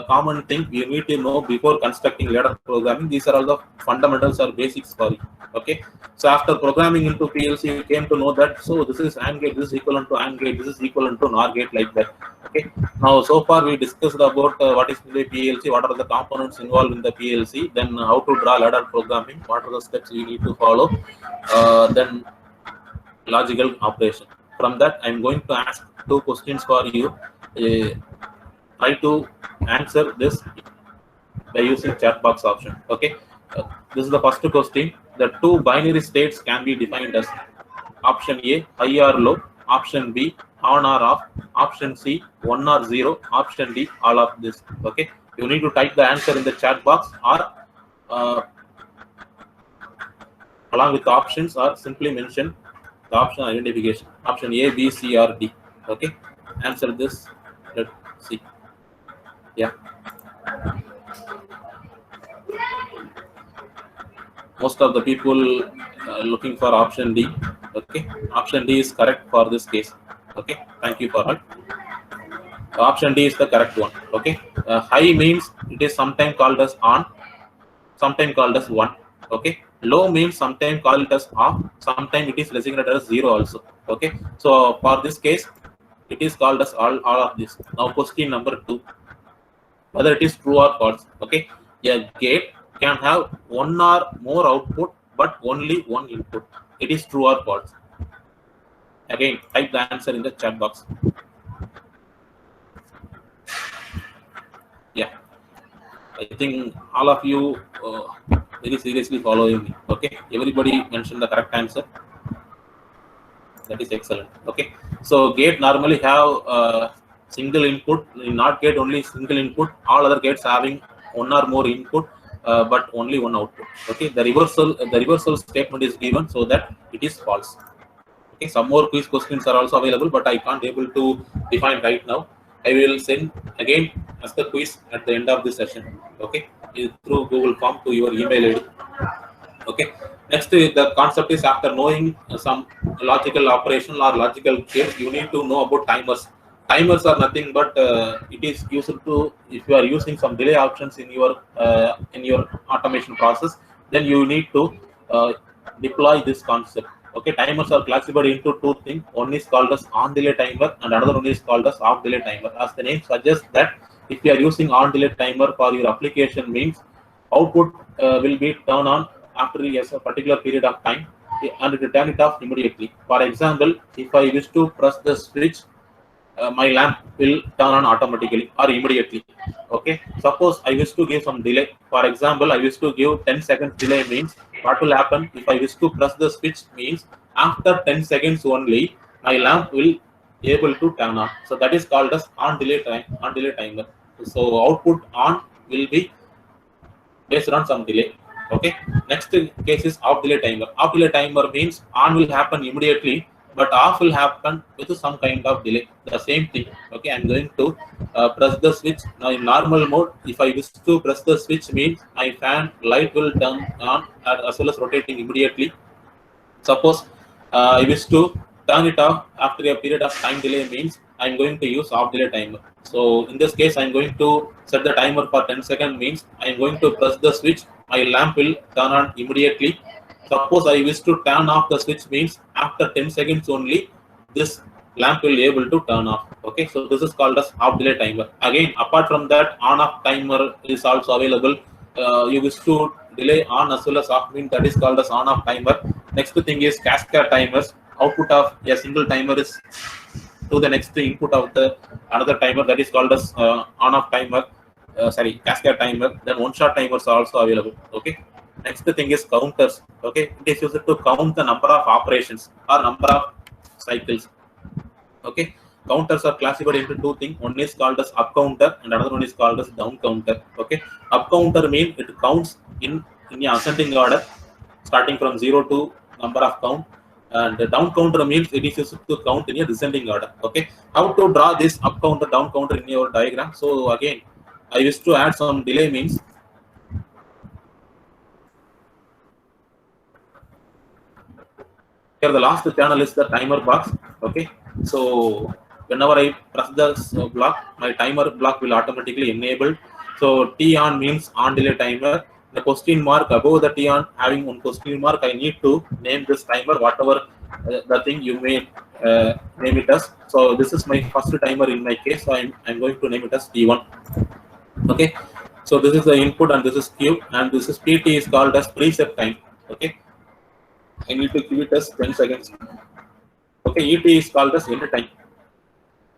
[SPEAKER 2] common thing you need to know before constructing ladder programming. These are all the fundamentals or basics for you. Okay, so after programming into PLC, you came to know that, so this is AND gate, this is equivalent to AND gate, this is equivalent to NOR gate, like that. Okay, now so far we discussed about what is the PLC, what are the components involved in the PLC, then how to draw ladder programming, what are the steps we need to follow, then logical operation. From that, I'm going to ask two questions for you. Try to answer this by using chat box option. Okay, this is the first question. The two binary states can be defined as option A, high or low, option B, on or off, option C, 1 or 0, option D, all of this. Okay, you need to type the answer in the chat box, or along with the options, or simply mention the option identification, option A, B, C, or D. Okay, answer this. Let's see. Yeah, most of the people looking for option D. Okay, option D is correct for this case. Okay, thank you for that. Option D is the correct one. Okay, high means it is sometimes called as on, sometimes called as 1. Okay, low means sometimes called it as off, sometimes it is designated as 0 also. Okay, so for this case, it is called as all of this. Now question number 2, whether it is true or false. Okay, a gate can have one or more output but only one input. It is true or false? Again, type the answer in the chat box. Yeah, I think all of you very seriously following me. Okay, everybody mentioned the correct answer. That is excellent. Okay, so gate normally have single input. In NOT gate, only single input. All other gates having one or more input, but only one output. Okay, the reversal statement is given so that it is false. Okay, some more quiz questions are also available, but I can't able to define right now. I will send again as the quiz at the end of this session. Okay, through Google Form to your email ID. Okay, next the concept is, after knowing some logical operation or logical gates, you need to know about timers. timers are nothing but it is used to, if you are using some delay options in your automation process, then you need to deploy this concept. Okay, timers are classified into two things. One is called as on delay timer and another one is called as off delay timer. As the name suggests that if you are using on delay timer for your application, means output will be turned on after a particular period of time and it will turn it off immediately. For example, if I wish to press the switch, my lamp will turn on automatically or immediately. Okay, suppose I wish to give some delay. For example, I wish to give 10 seconds delay, means what will happen if I wish to press the switch, means after 10 seconds only my lamp will able to turn on. So that is called as on delay timer. So output on will be based on some delay. Okay, next case is off delay timer. Off delay timer means on will happen immediately, but off will happen with some kind of delay. The same thing. Okay, I'm going to press the switch now in normal mode. If I wish to press the switch, means my fan light will turn on as well as rotating immediately. Suppose I wish to turn it off after a period of time delay, means I'm going to use off delay timer. So in this case, I'm going to set the timer for 10 seconds, means I'm going to press the switch, my lamp will turn on immediately. Suppose I wish to turn off the switch, means after 10 seconds only, this lamp will be able to turn off. Okay, so this is called as off delay timer. Again, apart from that, on off timer is also available. You wish to delay on as well as off, means that is called as on off timer. Next thing is cascade timers. Output of a single timer is to the next input of the another timer, that is called as on off timer. Cascade timer. Then one shot timers are also available. Okay. Next thing is counters. Okay, it is used to count the number of operations or number of cycles. Okay, counters are classified into two things. One is called as up counter and another one is called as down counter. Okay, up counter means it counts in ascending order, starting from 0 to number of count. And the down counter means it is used to count in a descending order. Okay, how to draw this up counter, down counter in your diagram? So again, I wish to add some delay, means here the last channel is the timer box. Okay, so whenever I press the block, my timer block will automatically enable. So T on means on delay timer. The question mark above the T on, having one question mark, I need to name this timer whatever the thing you may name it as. So this is my first timer in my case, so I'm going to name it as T1. Okay, so this is the input and this is Q, and this is PT is called as preset time. Okay, I need to give it as 10 seconds. Okay, ET is called as end time.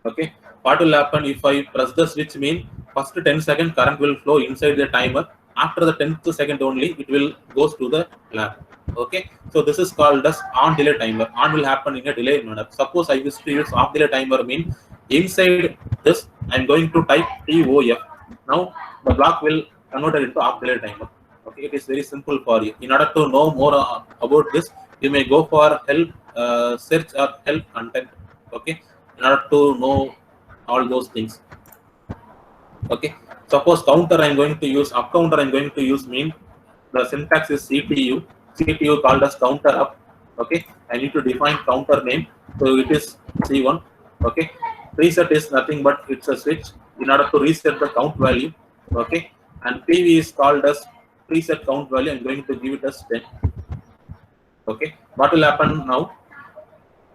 [SPEAKER 2] Okay, what will happen if I press the switch? Mean first 10 second current will flow inside the timer. After the 10th second only, it will goes to the lamp. Okay, so this is called as on delay timer. On will happen in a delay manner. Suppose I wish to use off delay timer, mean inside this I'm going to type TOF. Now the block will convert it into off delay timer. Okay, it is very simple for you. In order to know more about this, you may go for help, search or help content. Okay, in order to know all those things. Okay, suppose counter I'm going to use, up counter I'm going to use, mean the syntax is CPU. CPU called as counter up. Okay, I need to define counter name. So it is C1. Okay, reset is nothing but it's a switch in order to reset the count value. Okay, and PV is called as preset count value. I'm going to give it as 10. Okay, what will happen now?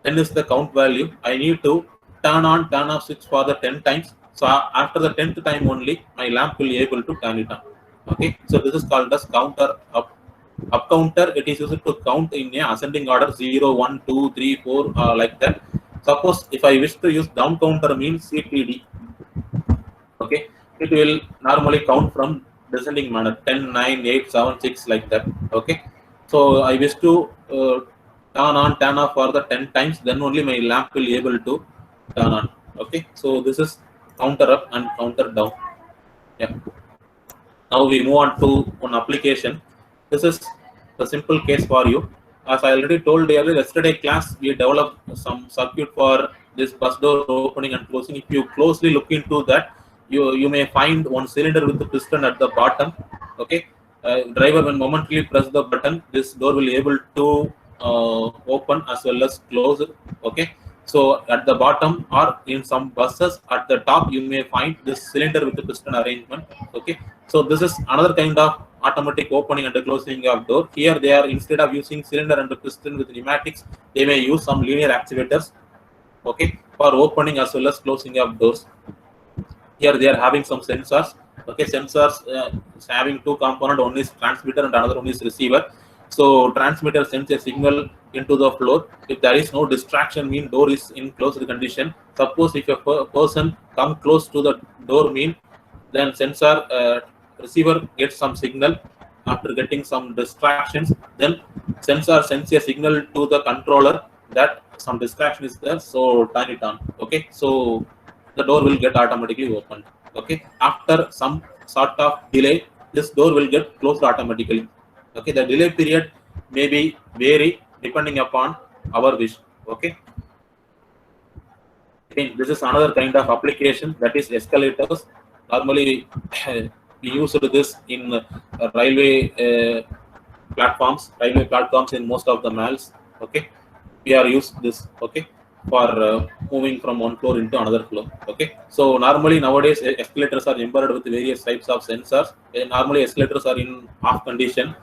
[SPEAKER 2] 10 is the count value. I need to turn on, turn off switch for the 10 times. So after the 10th time only, my lamp will be able to turn it on. Okay, so this is called as counter up. Up counter, it is used to count in a ascending order 0, 1, 2, 3, 4, like that. Suppose if I wish to use down counter, means CTD. Okay, it will normally count from descending manner 10, 9, 8, 7, 6, like that. Okay, so I wish to turn on, turn off for the 10 times, then only my lamp will be able to turn on. Okay, so this is counter up and counter down. Yeah. Now we move on to one application. This is the simple case for you. As I already told earlier, yesterday class, we developed some circuit for this bus door opening and closing. If you closely look into that, you may find one cylinder with the piston at the bottom. Okay, driver when momentarily press the button, this door will be able to open as well as close. Okay, So at the bottom or in some buses at the top, you may find this cylinder with the piston arrangement. Okay, so this is another kind of automatic opening and closing of door. Here they are, instead of using cylinder and piston with pneumatics, they may use some linear actuators. Okay, for opening as well as closing of doors. Here they are having some sensors. Okay, sensors is having two components. One is transmitter and another one is receiver. So transmitter sends a signal into the floor. If there is no distraction, mean door is in closed condition. Suppose if a person come close to the door, mean then sensor receiver gets some signal. After getting some distractions, then sensor sends a signal to the controller that some distraction is there, so turn it on. Okay, so the door will get automatically opened. Okay, after some sort of delay, this door will get closed automatically. Okay, the delay period may be vary depending upon our wish. Okay, again, this is another kind of application, that is escalators. Normally we use this in railway platforms in most of the malls. Okay, we are used this. Okay, for moving from one floor into another floor. Okay, so normally nowadays escalators are embedded with various types of sensors. Normally escalators are in off condition.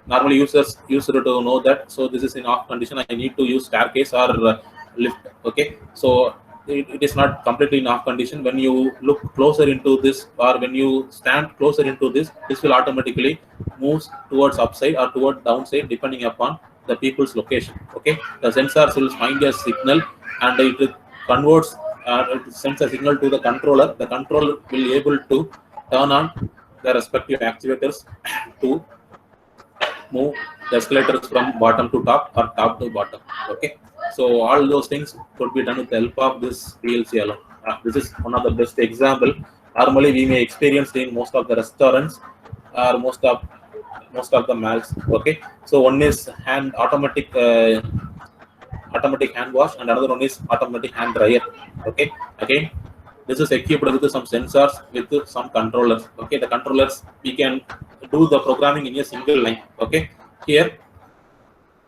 [SPEAKER 2] Normally users used to know that, so this is in off condition, I need to use staircase or lift. Okay, so it is not completely in off condition. When you look closer into this, or when you stand closer into this, this will automatically moves towards upside or toward downside depending upon the people's location. Okay, the sensors will find a signal and it converts, it sends a signal to the controller. The controller will be able to turn on the respective actuators to move the escalators from bottom to top or top to bottom. Okay, so all those things could be done with the help of this PLC alone. This is one of the best example. Normally we may experience in most of the restaurants or most of the malls. Okay, so one is automatic hand wash and another one is automatic hand dryer. Okay, again this is equipped with some sensors with some controllers. Okay, the controllers, we can do the programming in a single line. Okay, here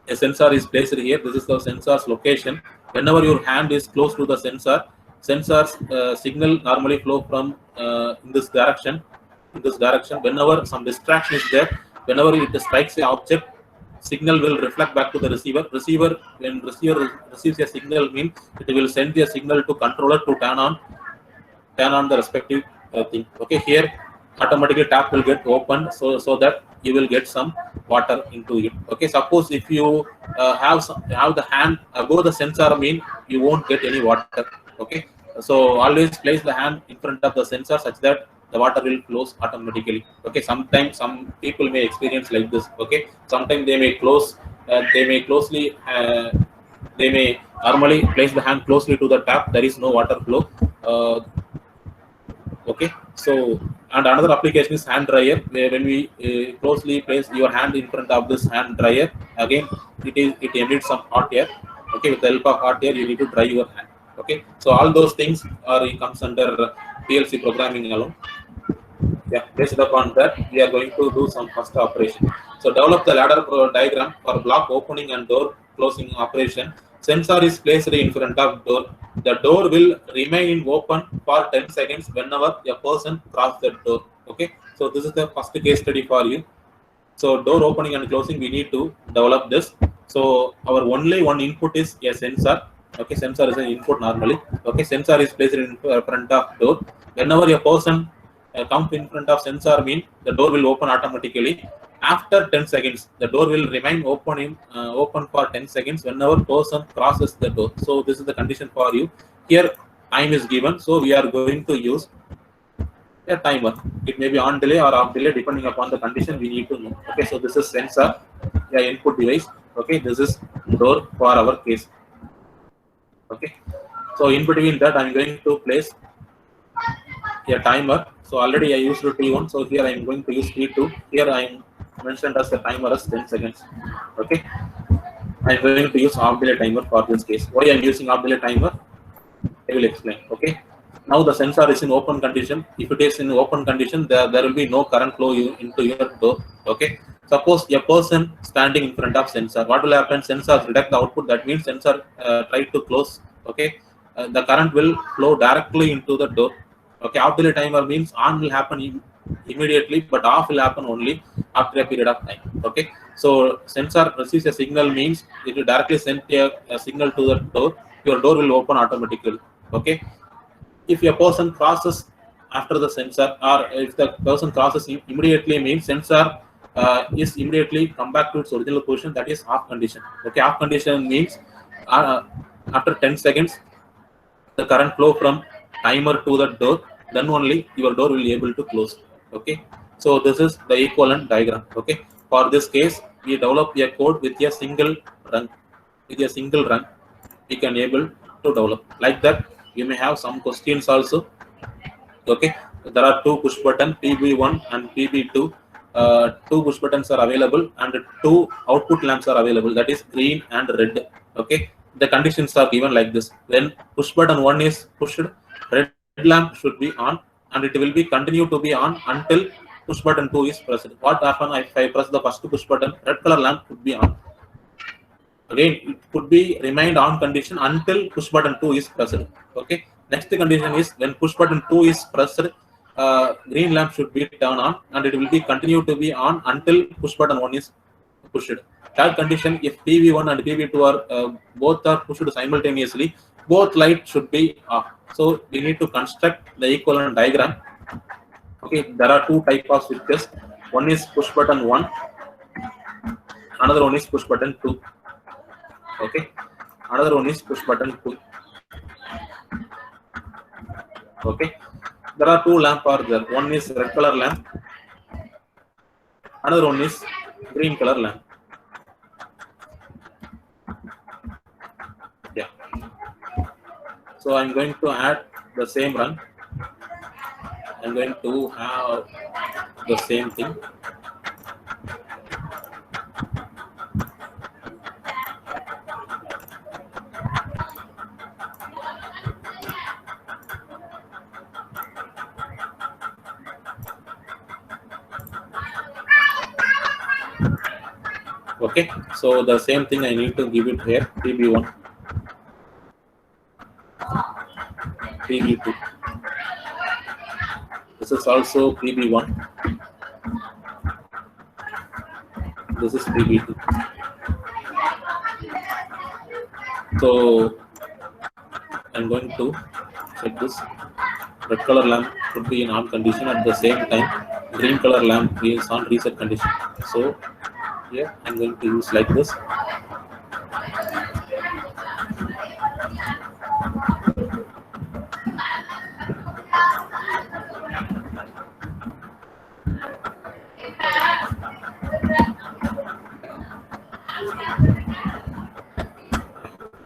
[SPEAKER 2] a sensor is placed here. This is the sensor's location. Whenever your hand is close to the sensor, sensor's signal normally flow from in this direction. Whenever some distraction is there, whenever it strikes an object, signal will reflect back to the receiver. When receiver receives a signal, means it will send a signal to controller to turn on the respective thing. Okay, here automatically tap will get opened, so that you will get some water into it. Okay, suppose if you have the hand above the sensor, mean you won't get any water. Okay, so always place the hand in front of the sensor such that the water will close automatically. Okay, sometimes some people may experience like this. Okay, sometimes they may normally place the hand closely to the tap. There is no water flow. Okay, so and another application is hand dryer, where when we closely place your hand in front of this hand dryer, again it emits some hot air. Okay, with the help of hot air you need to dry your hand. Okay, so all those things comes under PLC programming alone. Yeah, based upon that we are going to do some first operation. So develop the ladder diagram for block opening and door closing operation. Sensor is placed in front of door. The door will remain open for 10 seconds whenever a person crosses the door. Okay, so this is the first case study for you. So door opening and closing, we need to develop this. So our only one input is a sensor. Okay, sensor is an input normally. Okay, sensor is placed in front of door. Whenever a person comes in front of sensor, mean the door will open automatically. After 10 seconds, the door will remain open for 10 seconds whenever person crosses the door. So this is the condition for you. Here time is given, so we are going to use a timer. It may be on delay or off delay depending upon the condition we need to know. Okay, so this is sensor, input device. Okay, this is door for our case. Okay, so in between that I'm going to place a timer. So already I used T1, so here I am going to use T2. Here I am mentioned as the timer as 10 seconds. Okay, I am going to use off delay timer for this case. Why I am using off delay timer, I will explain. Okay, Now the sensor is in open condition. If it is in open condition, there will be no current flow into your door. Okay. Suppose a person standing in front of sensor, what will happen? Sensor detect the output. That means sensor try to close. Okay. The current will flow directly into the door. Okay. Off delay timer means on will happen immediately, but off will happen only after a period of time. Okay. So sensor receives a signal means it will directly send a signal to the door. Your door will open automatically. Okay. If a person crosses after the sensor, or if the person crosses immediately, means sensor is immediately come back to its original position, that is off condition. Okay, off condition means after 10 seconds the current flow from timer to the door, then only your door will be able to close. Okay, so this is the equivalent diagram. Okay, for this case we develop a code with a single run. With a single run we can able to develop like that. You may have some questions also. Okay, there are two push button, PB1 and PB2. Two push buttons are available and two output lamps are available, that is green and red. Okay, the conditions are given like this: when push button 1 is pushed, red lamp should be on and it will be continue to be on until push button 2 is pressed. What happen if I press the first push button? Red color lamp could be on. Again, it could be remained on condition until push button 2 is pressed. Okay, next condition is when push button 2 is pressed, green lamp should be turned on and it will be continue to be on until push button 1 is pushed. Third condition, if PV1 and PV2 are both are pushed simultaneously, both lights should be off. So we need to construct the equivalent diagram. Okay, there are two types of switches. One is push button 1, another one is push button 2. Okay, another one is push button 2. Okay, there are two lamp are there. One is red color lamp, another one is green color lamp. Yeah, so I'm going to add the same run. I'm going to have the same thing. Okay, so the same thing I need to give it here, PB1, PB2. This is also PB1. This is PB2. So I'm going to check this. Red color lamp should be in on condition. At the same time, green color lamp is on reset condition. So here I'm going to use like this.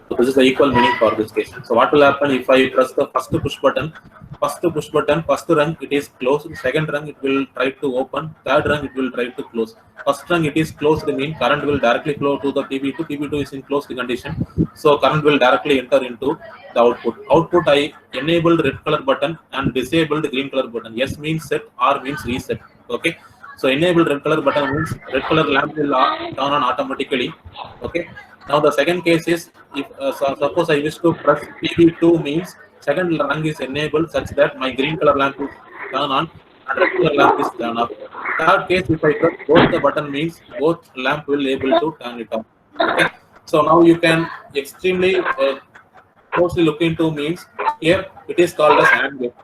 [SPEAKER 2] So this is the equal meaning for this case. So what will happen if I press the first push button, first rung it is closed, second rung it will try to open, third rung it will try to close. First rung it is closed, mean current will directly flow to the PB2. PB2 is in closed condition, so current will directly enter into the output. Output I enabled red color button and disabled green color button. Yes means set, R means reset. Okay, so enable red color button means red color lamp will turn on automatically. Okay, now the second case is if suppose I wish to press PB2 means second rung is enabled such that my green color lamp is turn on and red color lamp is turn off. Third case, if I press both the button means both lamp will able to turn it off. Okay, so now you can extremely closely look into means here it is called as AND gate.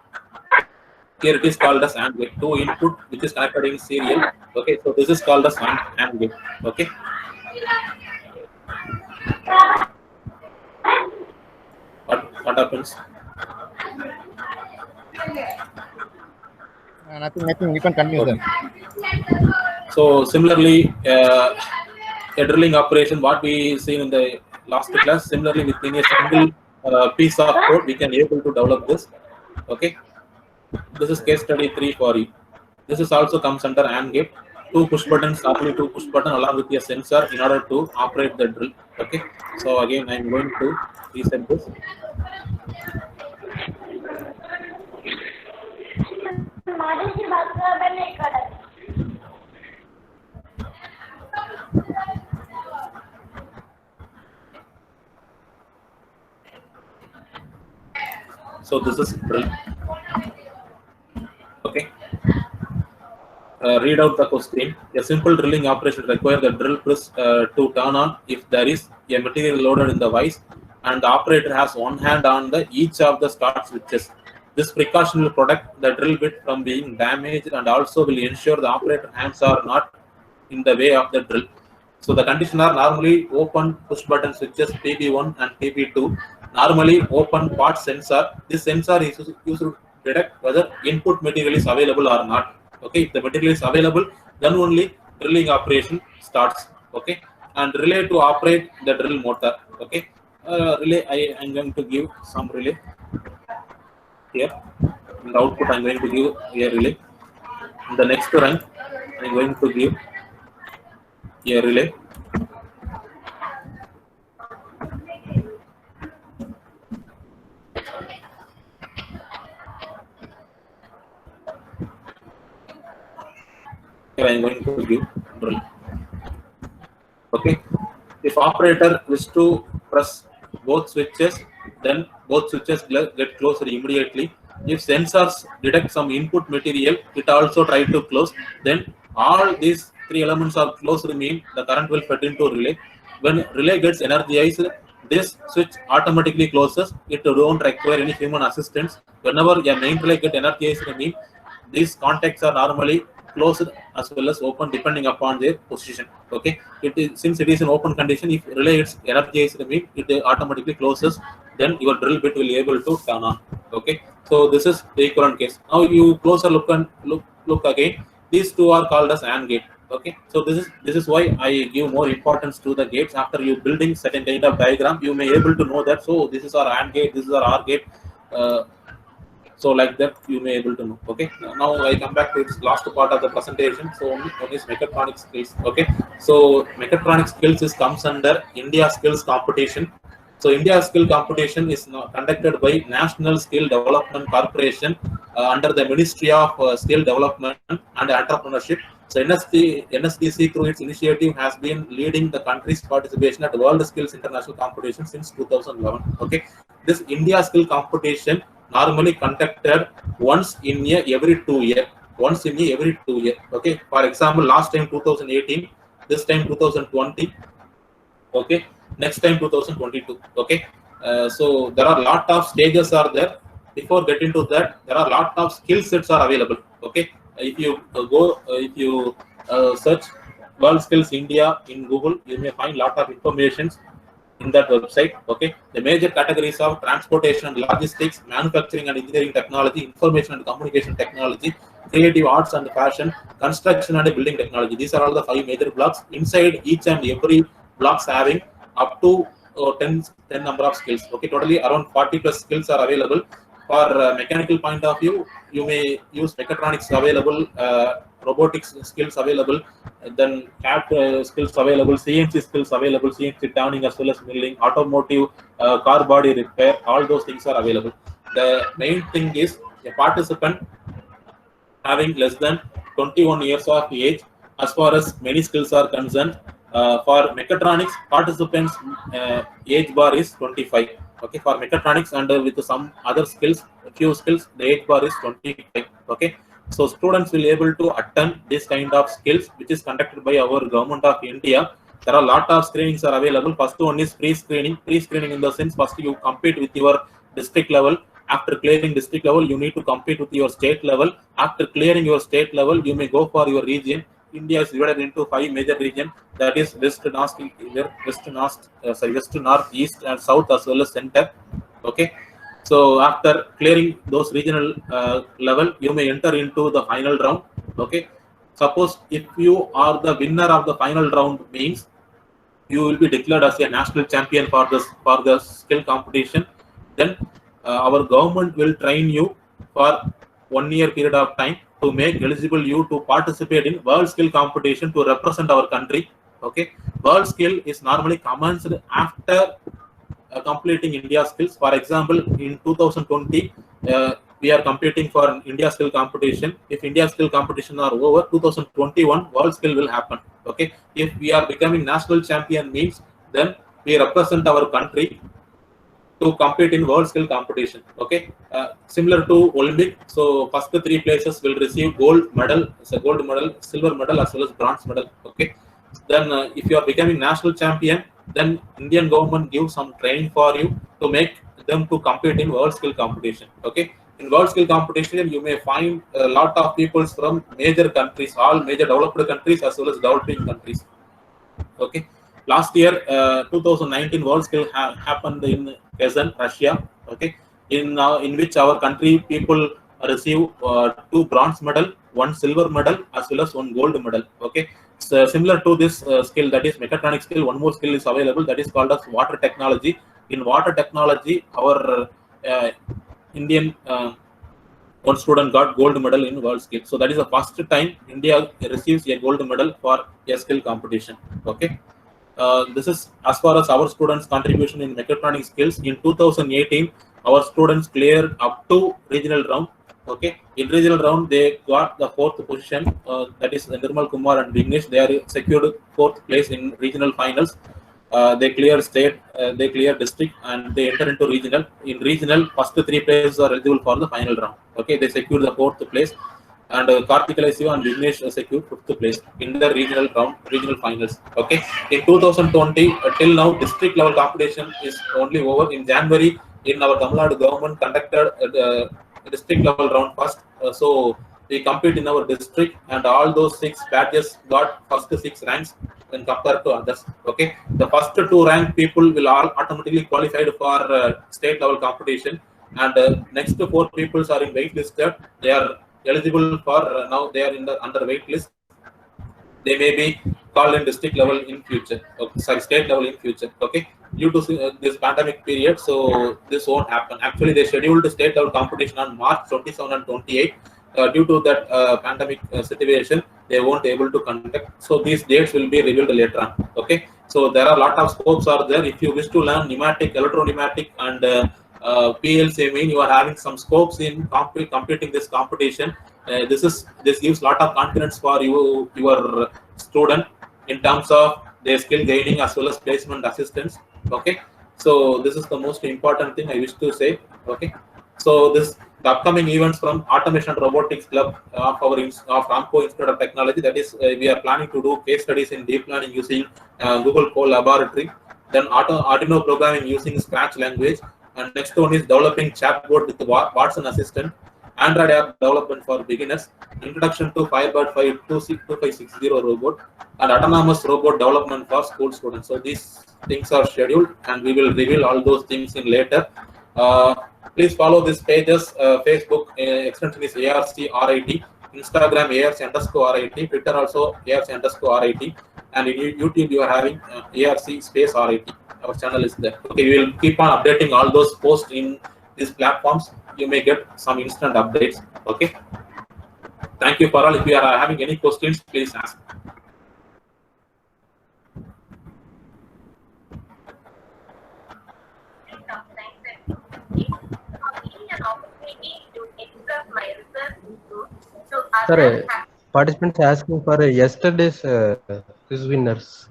[SPEAKER 2] Here it is called as AND gate. Two input which is connected in serial. Okay, so this is called as AND gate. Okay. What happens?
[SPEAKER 1] Nothing. You can continue,
[SPEAKER 2] Okay.
[SPEAKER 1] sir.
[SPEAKER 2] So similarly, a drilling operation, what we seen in the last class, similarly within a single piece of code, we can able to develop this. Okay, this is case study 3 for you. This is also comes under AND gate. Two push buttons, only two push button along with a sensor in order to operate the drill. Okay, so again I'm going to reset this. So this is drill. Okay. Read out the question. A simple drilling operation requires the drill press to turn on if there is a material loaded in the vise, and the operator has one hand on the each of the start switches. This precaution will protect the drill bit from being damaged and also will ensure the operator hands are not in the way of the drill. So the condition are normally open push button switches PB1 and PB2. Normally open part sensor. This sensor is used to detect whether input material is available or not. Okay, if the material is available, then only drilling operation starts. Okay, and relay to operate the drill motor. Okay, relay I am going to give some relay here. And the output I am going to give here relay. In the next run, I am going to give here relay. Here I am going to give drill. Okay, if operator wish to press both switches, then both switches get closed immediately. If sensors detect some input material, it also try to close. Then all these three elements are closed, mean the current will fed into relay. When relay gets energized, this switch automatically closes. It don't require any human assistance. Whenever a main relay get energized, mean these contacts are normally closed as well as open depending upon their position. Okay, it is, since it is an open condition, if relay is energized, mean it automatically closes, then your drill bit will be able to turn on. Okay, so this is the equivalent case. Now you closer look and look again. These two are called as AND gate. Okay, so this is why I give more importance to the gates. After you building certain kind of diagram, you may able to know that, so this is our AND gate, this is our OR gate. So like that you may able to know. Okay, now I come back to its last part of the presentation. So one is mechatronics skills. Okay, so mechatronics skills is comes under India skills competition. So India skill competition is conducted by National Skill Development Corporation under the Ministry of Skill Development and Entrepreneurship. So NSDC through its initiative has been leading the country's participation at World Skills International Competition since 2011. Okay, this India skill competition normally conducted once in every 2 years. Once in every 2 years. Okay, for example, last time 2018, this time 2020. Okay, next time 2022. Okay, so there are a lot of stages are there. Before getting to that, there are a lot of skill sets are available. Okay, if you if you search World Skills India in Google, you may find lot of information in that website. Okay, the major categories of transportation and logistics, manufacturing and engineering technology, information and communication technology, creative arts and fashion, construction and building technology. These are all the 5 major blocks. Inside each and every blocks having up to 10 number of skills. Okay, totally around 40 plus skills are available. For mechanical point of view, you may use mechatronics available, robotics skills available, then CAD skills available, CNC skills available, CNC turning as well as milling, automotive, car body repair, all those things are available. The main thing is a participant having less than 21 years of age as far as many skills are concerned. For mechatronics, participants age bar is 25. Okay, for mechatronics and with some other skills, a few skills, the age bar is 25. Okay, so students will able to attend this kind of skills, which is conducted by our government of India. There are a lot of screenings are available. First one is pre-screening. Pre-screening in the sense, first you compete with your district level. After clearing district level, you need to compete with your state level. After clearing your state level, you may go for your region. India is divided into 5 major regions. That is west, north, east, and south, as well as center. Okay. So after clearing those regional level, you may enter into the final round. Okay. Suppose if you are the winner of the final round, means you will be declared as a national champion for the skill competition. Then our government will train you for 1 year period of time to make eligible you to participate in world skill competition to represent our country. Okay, world skill is normally commenced after completing India skills. For example, in 2020, we are competing for India skill competition. If India skill competition are over, 2021 world skill will happen. Okay, if we are becoming national champion, means then we represent our country to compete in world skill competition. Okay, similar to Olympic. So first 3 places will receive gold medal, gold medal, silver medal, as well as bronze medal. Okay, then if you are becoming national champion, then Indian government gives some training for you to make them to compete in world skill competition. Okay, in world skill competition, you may find a lot of people from major countries, all major developed countries as well as developing countries. Okay, last year 2019 world skill happened in Kazan, Russia. Okay, in which our country people receive 2 bronze medal, 1 silver medal, as well as 1 gold medal. Okay, so similar to this skill, that is mechatronic skill, one more skill is available, that is called as water technology. In water technology, our Indian one student got gold medal in world skill. So that is the first time India receives a gold medal for a skill competition. Okay, this is as far as our students' contribution in mechatronic skills. In 2018, our students cleared up to regional round. Okay, in regional round they got the 4th position. That is Nirmal Kumar and Vignesh. They are secured 4th place in regional finals. They clear state, they clear district, and they enter into regional. In regional, first 3 places are eligible for the final round. Okay, they secure the 4th place, and Karthik Alesiva and Vignesh secured 5th place in the regional round, regional finals. Okay, in 2020 till now, district level competition is only over. In January, in our Tamil Nadu government conducted district level round first. So we compete in our district, and all those 6 badges got first 6 ranks when compared to others. Okay, the first 2 ranked people will all automatically qualified for state level competition, and next 4 people are in wait listed. They are eligible for now. They are in the under wait list. They may be called in district level in future. Okay, sorry, state level in future. Okay, due to this pandemic period, so this won't happen. Actually, they scheduled state level competition on March 27 and 28. Due to that pandemic situation, they won't able to conduct. So these dates will be revealed later on. Okay, so there are a lot of scopes are there. If you wish to learn pneumatic, electro-pneumatic, and PLC, mean you are having some scopes in competing this competition. This gives lot of confidence for your student in terms of their skill gaining as well as placement assistance. Okay, so this is the most important thing I wish to say. Okay, so the upcoming events from Automation and Robotics Club of our of Ramco Institute of Technology, that is we are planning to do case studies in deep learning using Google Core Laboratory, then Arduino programming using Scratch language, and next one is developing chatbot with Watson Assistant, Android app development for beginners, introduction to Firebird 2560 robot, and autonomous robot development for school students. So these things are scheduled, and we will reveal all those things in later. Please follow these pages. Facebook extension is ARC-RIT, Instagram ARC_RIT, Twitter also ARC_RIT, and in YouTube you are having ARC_RIT. Our channel is there. Okay, we will keep on updating all those posts in these platforms. You may get some instant updates. Okay, thank you for all. If you are having any questions, please ask.
[SPEAKER 3] Sir, participants asking for yesterday's quiz winners.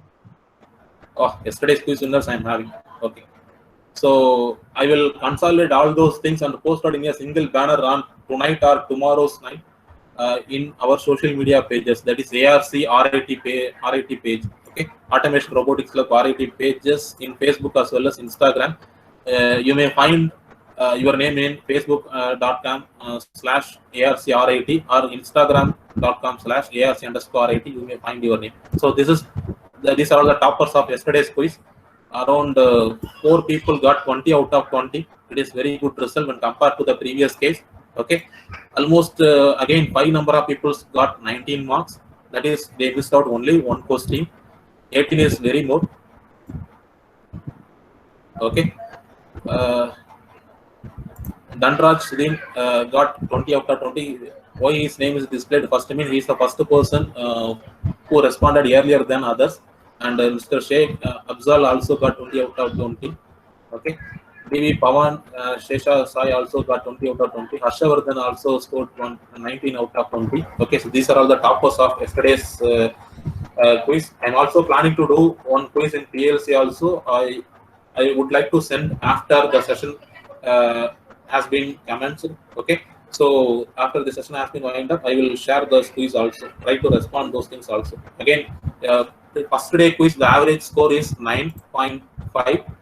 [SPEAKER 2] Oh, yesterday's quiz winners I am having. Okay, so I will consolidate all those things and post out in a single banner on tonight or tomorrow's night in our social media pages. That is ARC-RIT page. Okay, Automation Robotics Club RIT pages in Facebook as well as Instagram. You may find your name in facebook.com/ARC-RIT or Instagram.com/ARC_RIT. You may find your name. So these are the toppers of yesterday's quiz. Around 4 people got 20 out of 20. It is very good result when compared to the previous case. Okay, almost again 5 number of people got 19 marks. That is, they missed out only 1 question. 18 is very more. Okay. Dhanraj Sudhin got 20 out of 20. Why his name is displayed first? I mean, he is the first person who responded earlier than others. And Mr. Sheikh Afzal also got 20 out of 20. Okay. BB Pawan Shesha Sai also got 20 out of 20. Harshavardhan also scored 19 out of 20. Okay, so these are all the toppers of yesterday's quiz. I'm also planning to do one quiz in PLC also. I I would like to send after the session has been commenced. Okay. So after the session has been wound up, I will share the quiz also. Try to respond those things also. Again, the first day quiz, the average score is 9.5.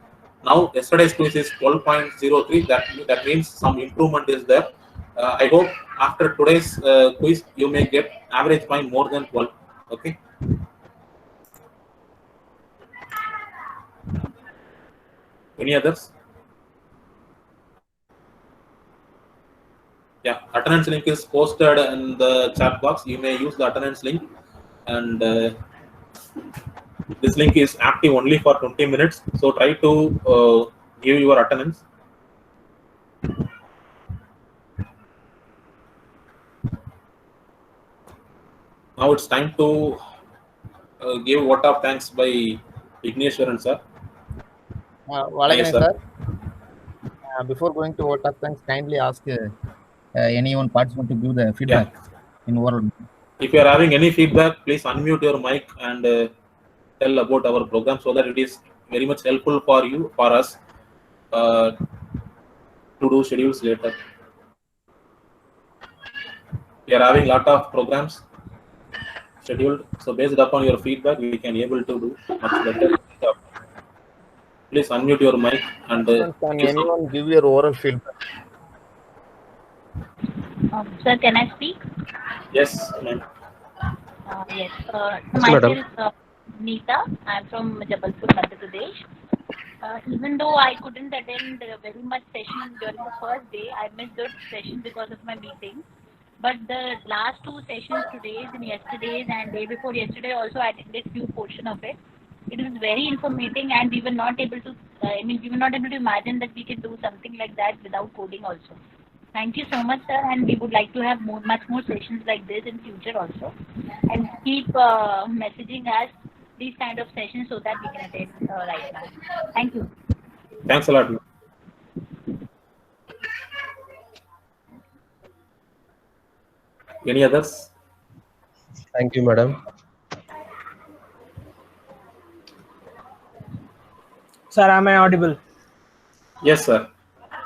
[SPEAKER 2] Now yesterday's quiz is 12.03. That means some improvement is there. I hope after today's quiz you may get average point more than 12. Okay. Any others? Yeah, attendance link is posted in the chat box. You may use the attendance link, and this link is active only for 20 minutes. So try to give your attendance. Now it's time to give vote of thanks by Igneshwaran sir.
[SPEAKER 1] Valagane, sir. Before going to vote of thanks, kindly ask anyone participant to give the feedback in oral.
[SPEAKER 2] If you are having any feedback, please unmute your mic and tell about our program so that it is very much helpful for you, for us to do schedules later. We are having a lot of programs scheduled, so based upon your feedback, we can able to do much better. Please unmute your mic and
[SPEAKER 1] can anyone give your oral feedback?
[SPEAKER 4] Sir, can I speak?
[SPEAKER 2] Yes, ma'am.
[SPEAKER 4] Yes.
[SPEAKER 3] Yes,
[SPEAKER 4] Myself, Neeta. I'm from Jabalpur, Madhya Pradesh. Even though I couldn't attend very much session during the first day, I missed the session because of my meeting. But the last two sessions, today's and yesterday's and day before yesterday, also I attended few portion of it. It was very informative, and we were not able to. We were not able to imagine that we can do something like that without coding also. Thank you so much, sir, and we would like to have much more sessions like this in future also, and keep messaging us these kind of sessions so that we can attend right now. Thank you.
[SPEAKER 2] Thanks a lot. Any others?
[SPEAKER 3] Thank you, madam.
[SPEAKER 5] Sir, am I audible?
[SPEAKER 2] Yes, sir.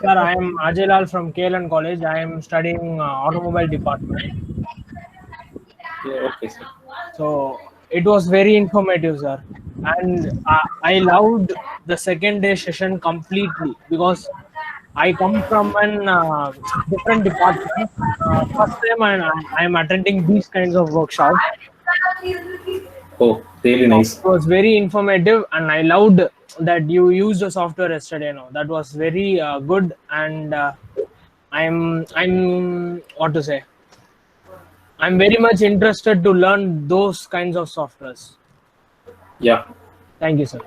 [SPEAKER 5] Sir, I am Ajay Lal from KLN College. I am studying automobile department.
[SPEAKER 2] Yeah, okay, sir.
[SPEAKER 5] So it was very informative, sir, and I loved the second day session completely because I come from an different department. First time I am attending these kinds of workshops.
[SPEAKER 2] Oh, really nice.
[SPEAKER 5] It was very informative, and I loved that you used the software yesterday. No, that was very good, and I'm what to say. I'm very much interested to learn those kinds of softwares.
[SPEAKER 2] Yeah.
[SPEAKER 5] Thank you, sir.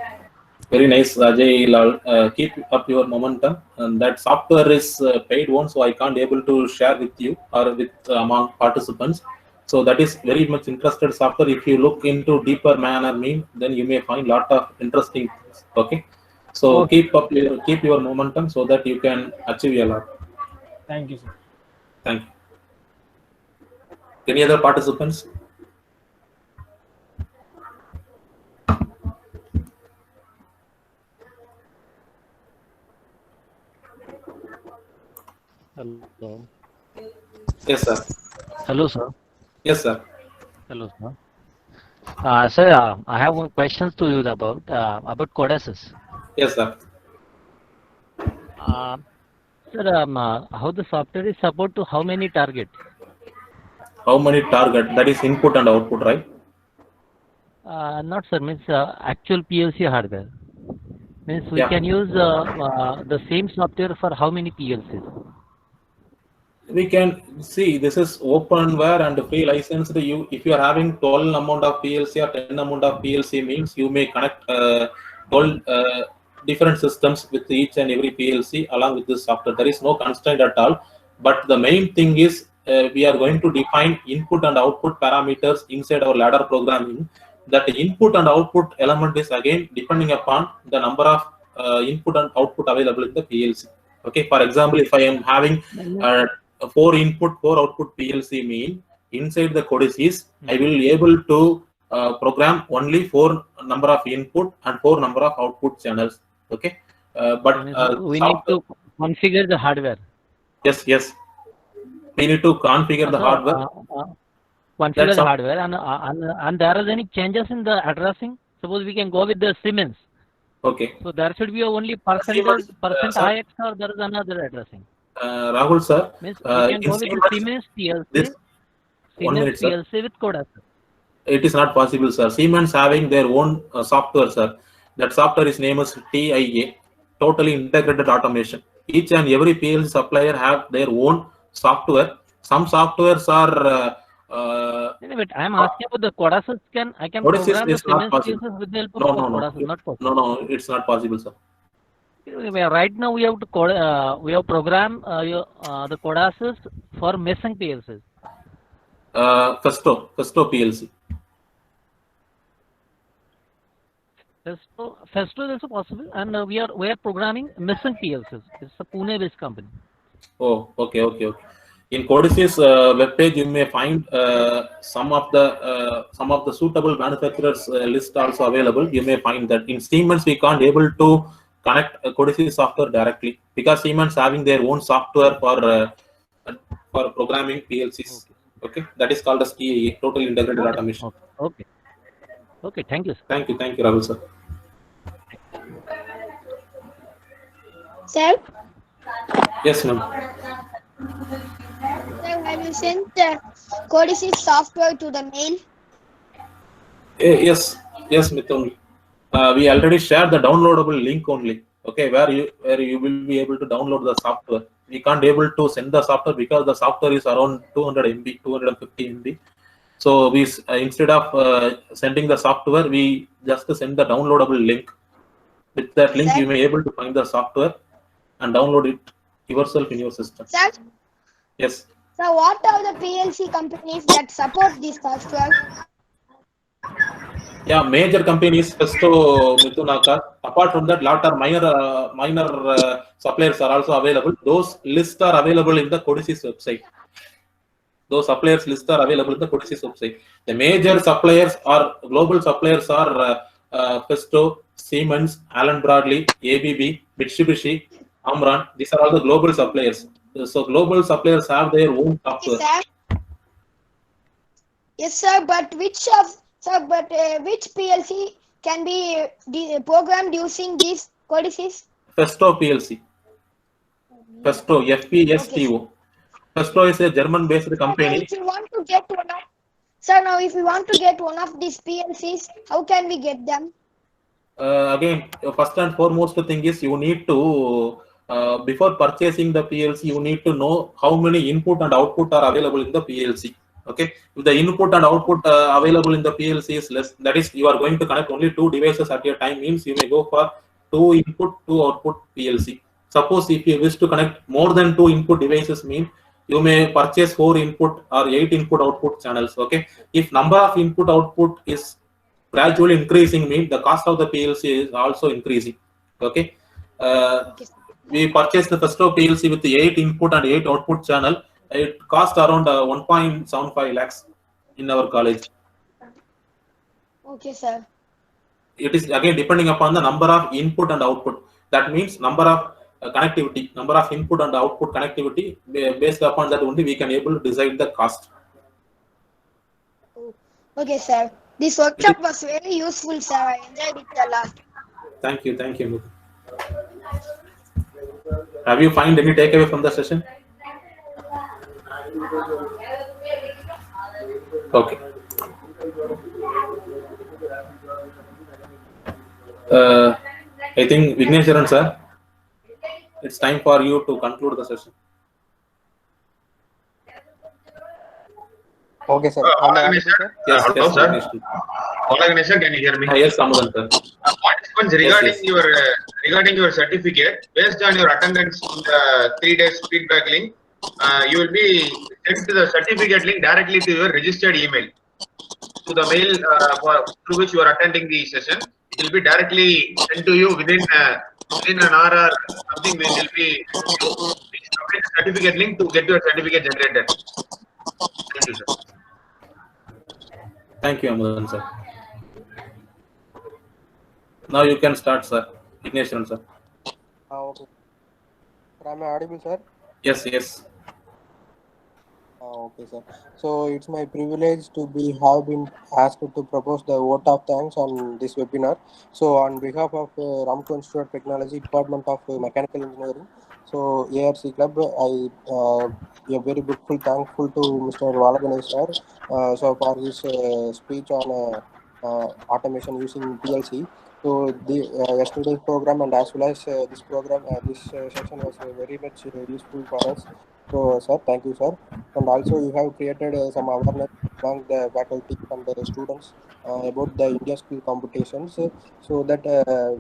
[SPEAKER 2] Very nice, Ajay Lal. Keep up your momentum. And that software is paid one, so I can't able to share with you or with among participants. So that is very much interested software. If you look into deeper manner, then you may find lot of interesting things. Okay. So
[SPEAKER 5] Okay.
[SPEAKER 2] keep your momentum so that you can achieve a lot.
[SPEAKER 5] Thank you, sir.
[SPEAKER 2] Thank you. Any other participants?
[SPEAKER 6] Hello.
[SPEAKER 2] Yes, sir.
[SPEAKER 6] Hello, sir.
[SPEAKER 2] Yes, sir.
[SPEAKER 6] Hello, sir. Sir, I have one questions to you about Codesys.
[SPEAKER 2] Yes, sir.
[SPEAKER 6] Sir, how the software is support to how many target?
[SPEAKER 2] How many target? That is input and output, right?
[SPEAKER 6] Not, sir. Means actual PLC hardware. Means we
[SPEAKER 2] Yeah.
[SPEAKER 6] can use the same software for how many PLCs?
[SPEAKER 2] We can see this is openware and free licensed. If you are having 12 amount of PLC or 10 amount of PLC, means you may connect 12 different systems with each and every PLC along with this software. There is no constraint at all. But the main thing is we are going to define input and output parameters inside our ladder programming. That input and output element is again depending upon the number of input and output available in the PLC. Okay, for example, if I am having 4 input 4 output PLC, mean inside the Codesys I will be able to program only 4 number of input and 4 number of output channels. Okay, But
[SPEAKER 6] we need to configure the hardware.
[SPEAKER 2] Yes. We need to configure the hardware.
[SPEAKER 6] Configure
[SPEAKER 2] That's
[SPEAKER 6] the
[SPEAKER 2] all.
[SPEAKER 6] hardware, and there are any changes in the addressing. Suppose we can go with the Siemens.
[SPEAKER 2] Okay.
[SPEAKER 6] So there should be only percent
[SPEAKER 2] sir.
[SPEAKER 6] IX, or there is another addressing.
[SPEAKER 2] Rahul sir,
[SPEAKER 6] Means we can go with the Siemens PLC. Siemens PLC with Codasys.
[SPEAKER 2] It is not possible, sir. Siemens having their own software, sir. That software is named as TIA, Totally Integrated Automation. Each and every PLC supplier have their own software. Some softwares are.
[SPEAKER 6] But I am asking about the Codasys. I can program the Siemens PLCs with the help of Codasys, not possible.
[SPEAKER 2] No, it's not possible, sir.
[SPEAKER 6] Right now we have to we have programmed the Codasys for missing PLCs.
[SPEAKER 2] Festo PLC.
[SPEAKER 6] Festo is also possible, and we are programming missing PLCs. It's a Pune-based company.
[SPEAKER 2] Oh, okay. In Codasys web page, you may find some of the suitable manufacturers list also available. You may find that in Siemens we can't able to connect Codasys software directly because Siemens having their own software for programming PLCs. Okay, that is called as TIA, Total Integrated Automation.
[SPEAKER 6] Okay. Thank you, sir.
[SPEAKER 2] Thank you, Rahul sir.
[SPEAKER 7] Sir?
[SPEAKER 2] Yes, ma'am.
[SPEAKER 7] Sir, have you sent the Codasys software to the mail?
[SPEAKER 2] Yes, Mithun. We already shared the downloadable link only. Okay, where you will be able to download the software. We can't able to send the software because the software is around 200 MB, 250 MB. So we instead of sending the software, we just send the downloadable link. With that link, you may able to find the software and download it yourself in your system.
[SPEAKER 7] Sir?
[SPEAKER 2] Yes.
[SPEAKER 7] So what are the PLC companies that support this software?
[SPEAKER 2] Yeah, major companies, Festo, Mithunaka. Apart from that, lot of minor suppliers are also available. Those lists are available in the Codasys website. Those suppliers lists are available in the Codasys website. The major suppliers are global suppliers are Festo, Siemens, Allen Bradley, ABB, Mitsubishi, Omron. These are all the global suppliers. So global suppliers have their own software.
[SPEAKER 7] Yes, sir. But which PLC can be programmed using this Codasys?
[SPEAKER 2] Festo PLC. Festo, FPSTO.
[SPEAKER 7] Okay.
[SPEAKER 2] Festo is a German-based company.
[SPEAKER 7] If you want to get one of, sir, now if we want to get one of these PLCs, how can we get them?
[SPEAKER 2] Again, first and foremost thing is you need to, before purchasing the PLC, you need to know how many input and output are available in the PLC. Okay, if the input and output available in the PLC is less, that is, you are going to connect only 2 devices at a time, means you may go for 2 input, 2 output PLC. Suppose if you wish to connect more than 2 input devices, mean you may purchase 4 input or 8 input output channels. Okay, if number of input output is gradually increasing, mean the cost of the PLC is also increasing. Okay, we purchased the Festo PLC with the 8 input and 8 output channel. It cost around 1.75 lakhs in our college.
[SPEAKER 7] Okay, sir.
[SPEAKER 2] It is again depending upon the number of input and output. That means number of connectivity, number of input and output connectivity. Based upon that only we can able to decide the cost.
[SPEAKER 7] Okay, sir. This workshop was very useful, sir. I enjoyed it a lot.
[SPEAKER 2] Thank you. Have you find any takeaway from the session? Okay. I think Vigneshwaran sir, it's time for you to conclude the session.
[SPEAKER 8] Okay, sir.
[SPEAKER 2] Yes,
[SPEAKER 9] hello, sir.
[SPEAKER 2] Vignesh.
[SPEAKER 9] Hola, Ganesha, can you hear me?
[SPEAKER 2] Yes, Samudan sir.
[SPEAKER 9] What happens regarding your certificate? Based on your attendance in the 3 days feedback link, you will be sent to the certificate link directly to your registered email. To the mail through which you are attending the session, it will be directly sent to you within an hour or something. We will be update the certificate link to get your certificate generated. Thank you, sir.
[SPEAKER 2] Thank you, Amudan sir. Now you can start, sir. Ignition, sir.
[SPEAKER 8] Okay. Sir, am I audible, sir?
[SPEAKER 2] Yes, yes.
[SPEAKER 8] Okay, sir. So it's my privilege to have been asked to propose the vote of thanks on this webinar. So on behalf of Ramco Institute of Technology, Department of Mechanical Engineering, so ARC Club, I am very thankful to Mr. Valaganesh sir, so for his speech on automation using PLC. So the yesterday's program and as well as this program, this session was very much useful for us. So, sir, thank you, sir. And also, you have created some awareness among the faculty and the students about the India skill competitions, so that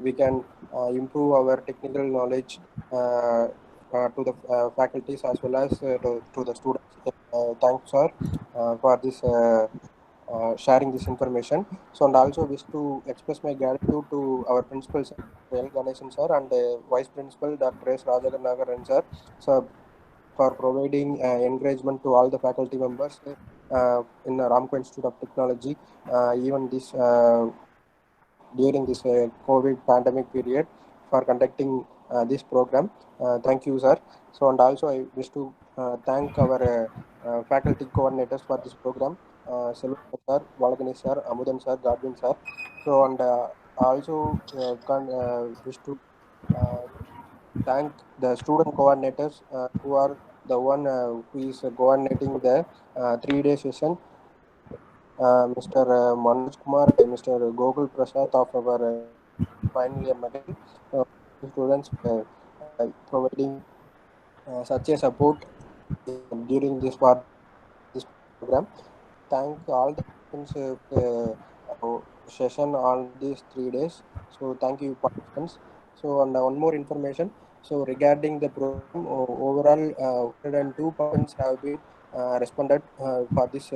[SPEAKER 8] we can improve our technical knowledge to the faculties as well as to the students. Thanks, sir, for this. Sharing this information. So, and also wish to express my gratitude to our principal, sir, L. Ganesan sir, and vice principal, Dr. S. Rajaganagaran sir, for providing encouragement to all the faculty members in the Ramco Institute of Technology, even this during this COVID pandemic period, for conducting this program. Thank you, sir. So, and also I wish to thank our faculty coordinators for this program, Selva sir, Valaganesh sir, Amudan sir, Godwin sir. So, and also wish to thank the student coordinators who are the one who is coordinating the 3-day session, Mr. Manoj Kumar and Mr. Gokul Prasad of our final year mechanical students providing such a support during this program. Thank all the participants session on these 3 days. So thank you participants. So and one more information. So regarding the program, overall 102 participants have been responded for this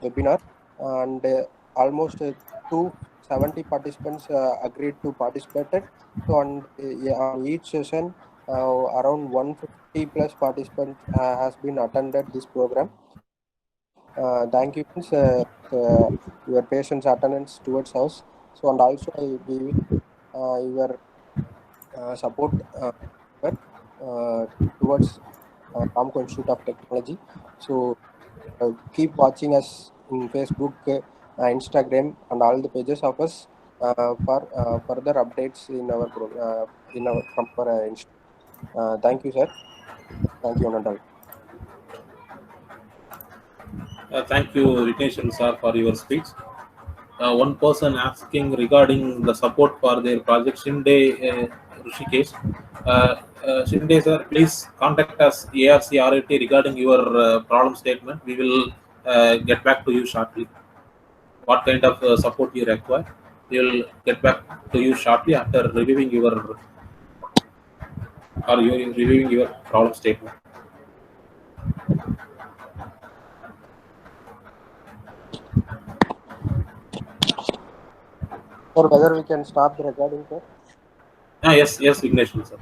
[SPEAKER 8] webinar, and almost 270 participants agreed to participate. So on each session, around 150 plus participants has been attended this program. Thank you, your patience attendance towards us. So, and also we your support towards Ramco Institute of Technology. So, keep watching us in Facebook, Instagram, and all the pages of us for further updates in our from our institute. Thank you, sir. Thank you, Anandal.
[SPEAKER 2] Thank you, Ritesh sir, for your speech. One person asking regarding the support for their project, Shinde Rishikesh. Shinde sir, please contact us ARC RIT regarding your problem statement. We will get back to you shortly. What kind of support you require? We will get back to you shortly after reviewing your problem statement.
[SPEAKER 8] Or whether we can stop the recording, sir?
[SPEAKER 2] Yes, Vignesh sir.